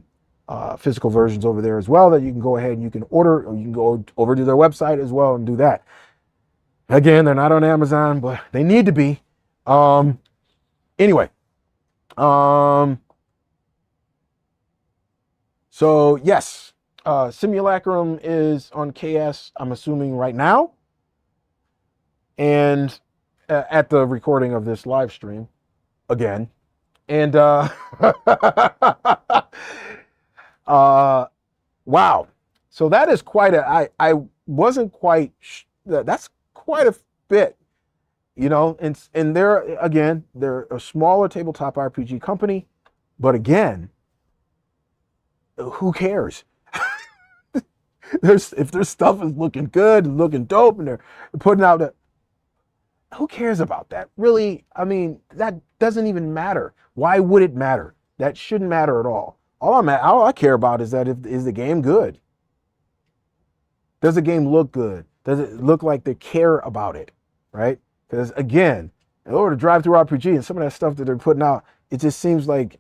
physical versions over there as well that you can go ahead and you can order, or you can go over to their website as well and do that. Again, they're not on Amazon, but they need to be. Anyway, so yes, Simulacrum is on KS, I'm assuming right now, and at the recording of this live stream again, and wow, so that is quite a. I wasn't quite. That's quite a bit, you know. And they're a smaller tabletop RPG company, but again, who cares? If their stuff is looking good, looking dope, and they're putting out who cares about that? Really, I mean, that doesn't even matter. Why would it matter? That shouldn't matter at all. All I care about is that is the game good? Does the game look good? Does it look like they care about it? Right? Because again, in order to Drive-Thru RPG and some of that stuff that they're putting out, it just seems like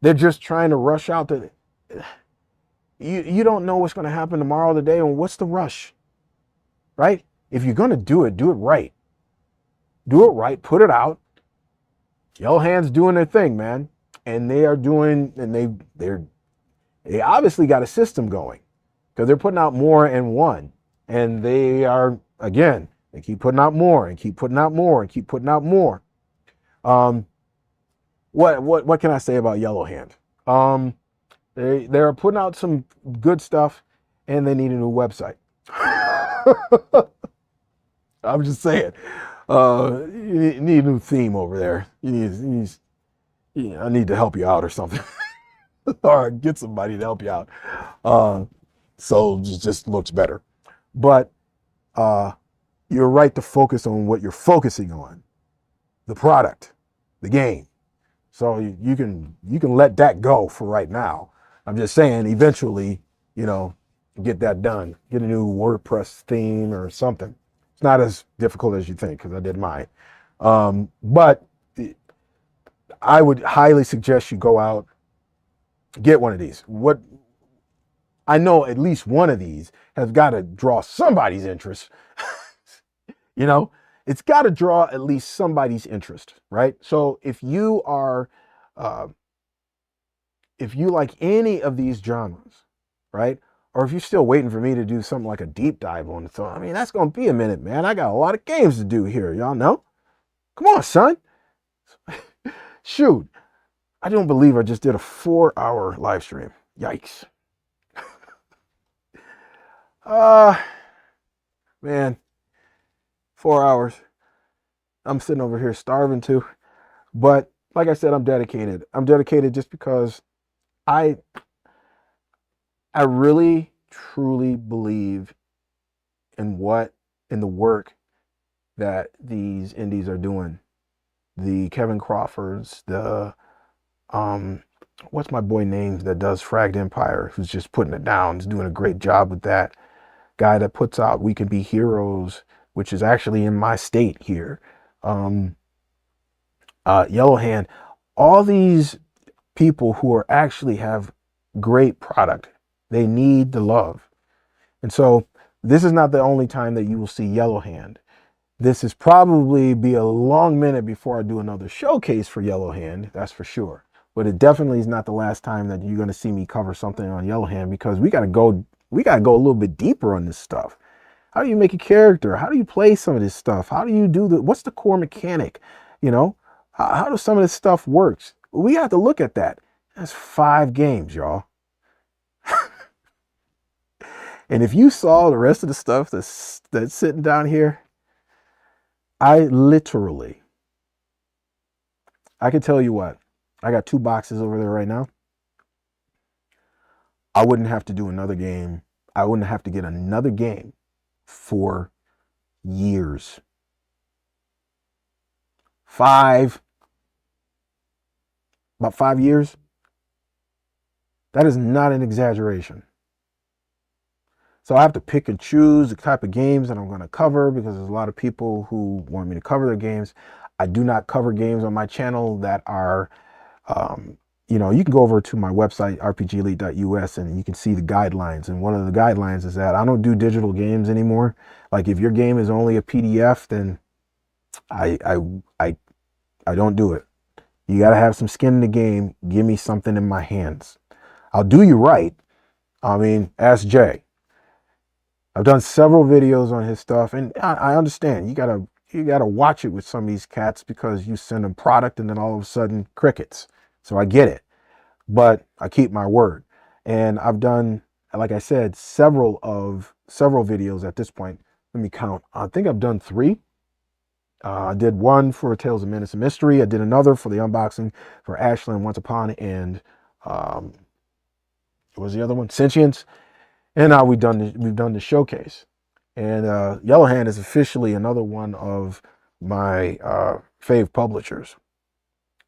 they're just trying to rush out the. You don't know what's going to happen tomorrow, today, and what's the rush, right? If you're going to do it right. Do it right. Put it out. Yellow Hand's doing their thing, man, and they are doing, and they obviously got a system going because they're putting out more in one, and they are again. They keep putting out more and keep putting out more and keep putting out more. What can I say about Yellow Hand? They're putting out some good stuff, and they need a new website. I'm just saying, you need a new theme over there. I need to help you out or something, or get somebody to help you out, so it just looks better. But you're right to focus on what you're focusing on, the product, the game. So you can let that go for right now. I'm just saying, eventually, get that done. Get a new WordPress theme or something. It's not as difficult as you think because I did mine. But I would highly suggest you go out, get one of these. I know at least one of these has got to draw somebody's interest. It's got to draw at least somebody's interest, right? So if you like any of these genres, right? Or if you're still waiting for me to do something like a deep dive on it, so I mean, that's going to be a minute, man. I got a lot of games to do here, y'all know? Come on, son. Shoot. I don't believe I just did a 4-hour live stream. Yikes. Man, 4 hours. I'm sitting over here starving too. But like I said, I'm dedicated. I'm dedicated just because I I really truly believe in the work that these indies are doing. The Kevin Crawfords, the um what's my boy named that does Fragged Empire, who's just putting it down, is doing a great job with that. Guy that puts out We Can Be Heroes, which is actually in my state here. Um Yellowhand, all these people who are actually have great product. They need the love. And so this is not the only time that you will see Yellowhand. This is probably be a long minute before I do another showcase for Yellowhand, that's for sure. But it definitely is not the last time that you're going to see me cover something on Yellowhand, because we got to go a little bit deeper on this stuff. How do you make a character? How do you play some of this stuff? How do you do what's the core mechanic? You know, how does some of this stuff works? We have to look at that. That's 5 games, y'all. And if you saw the rest of the stuff that's sitting down here, I can tell you what, I got 2 boxes over there right now. I wouldn't have to do another game. I wouldn't have to get another game for years. 5, about 5 years. That is not an exaggeration. So I have to pick and choose the type of games that I'm going to cover, because there's a lot of people who want me to cover their games. I do not cover games on my channel that are, you can go over to my website, rpgleet.us, and you can see the guidelines. And one of the guidelines is that I don't do digital games anymore. Like if your game is only a PDF, then I don't do it. You got to have some skin in the game. Give me something in my hands. I'll do you right. I mean, ask Jay. I've done several videos on his stuff, and I understand you gotta watch it with some of these cats, because you send them product and then all of a sudden crickets. So I get it, but I keep my word. And I've done, like I said, several videos at this point. Let me count. I think I've done 3. I did one for Tales of Menace and Mystery. I did another for the unboxing for Ashland Once Upon, and what was the other one? Sentience. And now we've done the showcase. And Yellowhand is officially another one of my fave publishers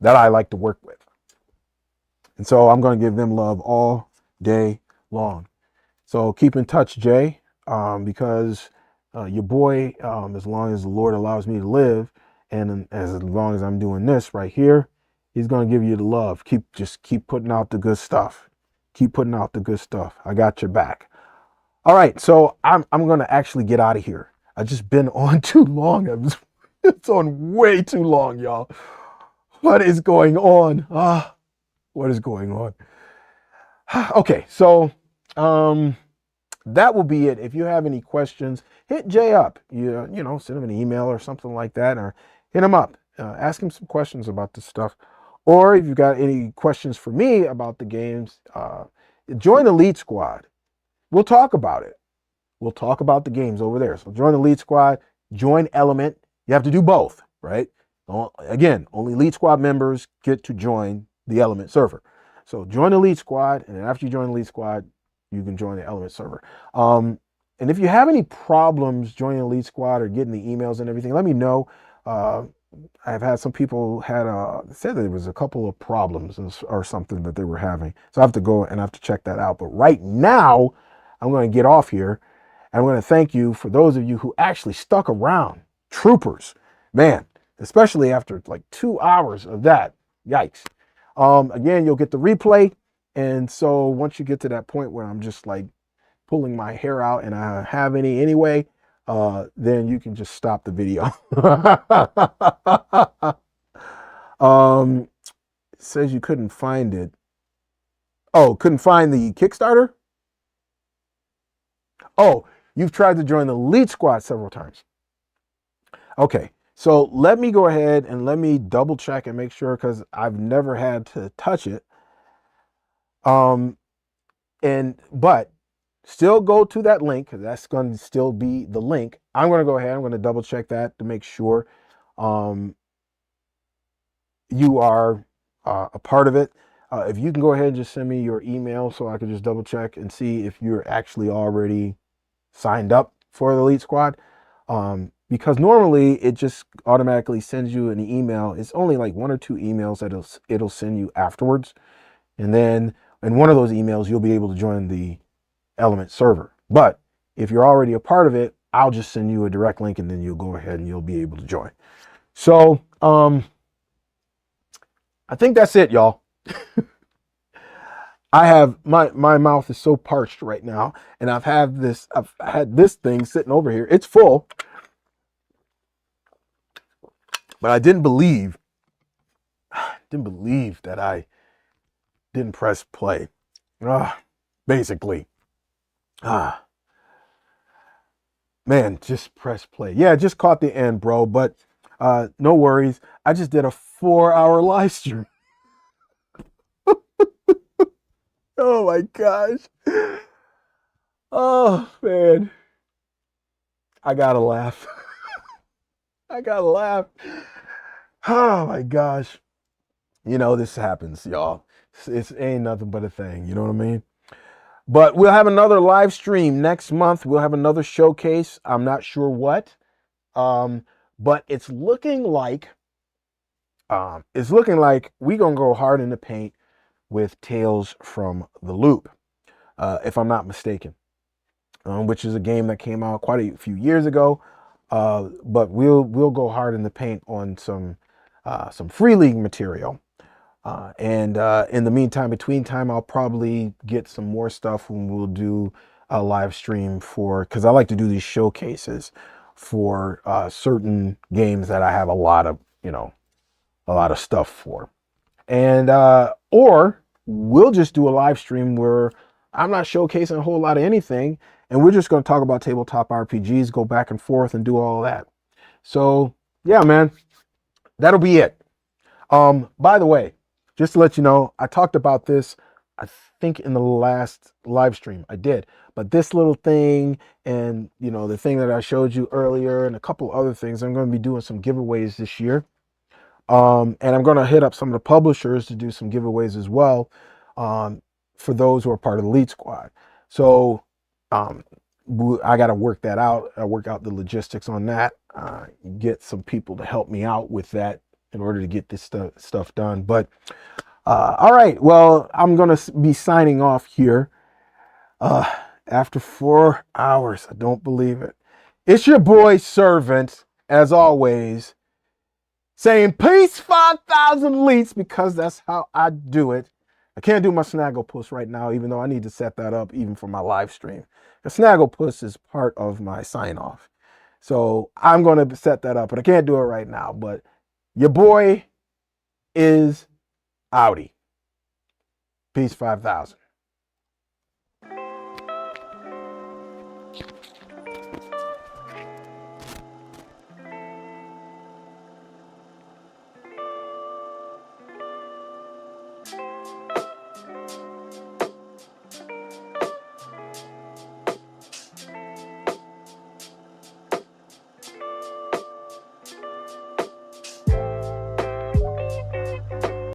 that I like to work with. And so I'm going to give them love all day long. So keep in touch, Jay, because your boy, as long as the Lord allows me to live, and as long as I'm doing this right here, he's going to give you the love. Just keep putting out the good stuff. Keep putting out the good stuff. I got your back. All right, so I'm going to actually get out of here. I've just been on too long. It's on way too long, y'all. What is going on? What is going on? Okay, so that will be it. If you have any questions, hit Jay up. Send him an email or something like that, or hit him up. Ask him some questions about this stuff. Or if you've got any questions for me about the games, join the Leet Squad. We'll talk about it. We'll talk about the games over there. So join the Leet Squad, join Element. You have to do both, right? Again, only Leet Squad members get to join the Element server. So join the Leet Squad, and then after you join the Leet Squad, you can join the Element server. And if you have any problems joining the Leet Squad or getting the emails and everything, let me know. I've had some people said that there was a couple of problems or something that they were having. So I have to go and I have to check that out. But right now, I'm going to get off here. And I'm going to thank you for those of you who actually stuck around. Troopers, man, especially after like 2 hours of that. Yikes. Again, you'll get the replay. And so once you get to that point where I'm just like pulling my hair out and I have any anyway, then you can just stop the video. It says you couldn't find it. Oh, couldn't find the Kickstarter? Oh, you've tried to join the Leet Squad several times. Okay, so let me go ahead and let me double check and make sure, because I've never had to touch it. But still go to that link, because that's going to still be the link. I'm going to go ahead. I'm going to double check that to make sure you are a part of it. If you can go ahead and just send me your email so I can just double check and see if you're actually already signed up for the Elite Squad. Because normally it just automatically sends you an email. It's only like 1 or 2 emails that it'll send you afterwards. And then in one of those emails, you'll be able to join the Element server. But if you're already a part of it, I'll just send you a direct link and then you'll go ahead and you'll be able to join. So I think that's it, y'all. I have my mouth is so parched right now, and I've had this thing sitting over here. It's full, but I didn't believe that I didn't press play. Basically, man, just press play. Yeah, just caught the end, bro. But no worries. I just did a 4-hour live stream. Oh my gosh. Oh man. I gotta laugh. I gotta laugh. Oh my gosh. You know, this happens, y'all. It ain't nothing but a thing. You know what I mean? But we'll have another live stream next month. We'll have another showcase. I'm not sure what. But it's looking like we're gonna go hard in the paint with Tales from the Loop, if I'm not mistaken, which is a game that came out quite a few years ago. But we'll go hard in the paint on some Free League material. And in the meantime, between time, I'll probably get some more stuff when we'll do a live stream because I like to do these showcases for certain games that I have a lot of stuff for. And or we'll just do a live stream where I'm not showcasing a whole lot of anything, and we're just going to talk about tabletop RPGs, go back and forth, and do all that. So yeah, man, that'll be it. By the way, just to let you know, I talked about this, I think in the last live stream I did, but this little thing and the thing that I showed you earlier and a couple other things, I'm going to be doing some giveaways this year. And I'm going to hit up some of the publishers to do some giveaways as well, for those who are part of the Leet Squad. So I got to work that out. I work out the logistics on that, get some people to help me out with that in order to get this stuff done. But all right, well, I'm going to be signing off here after 4 hours. I don't believe it. It's your boy Servant, as always, saying peace 5,000 Leets, because that's how I do it. I can't do my Snagglepuss right now, even though I need to set that up even for my live stream. The Snagglepuss is part of my sign off. So I'm going to set that up, but I can't do it right now. But your boy is outie. Peace 5,000.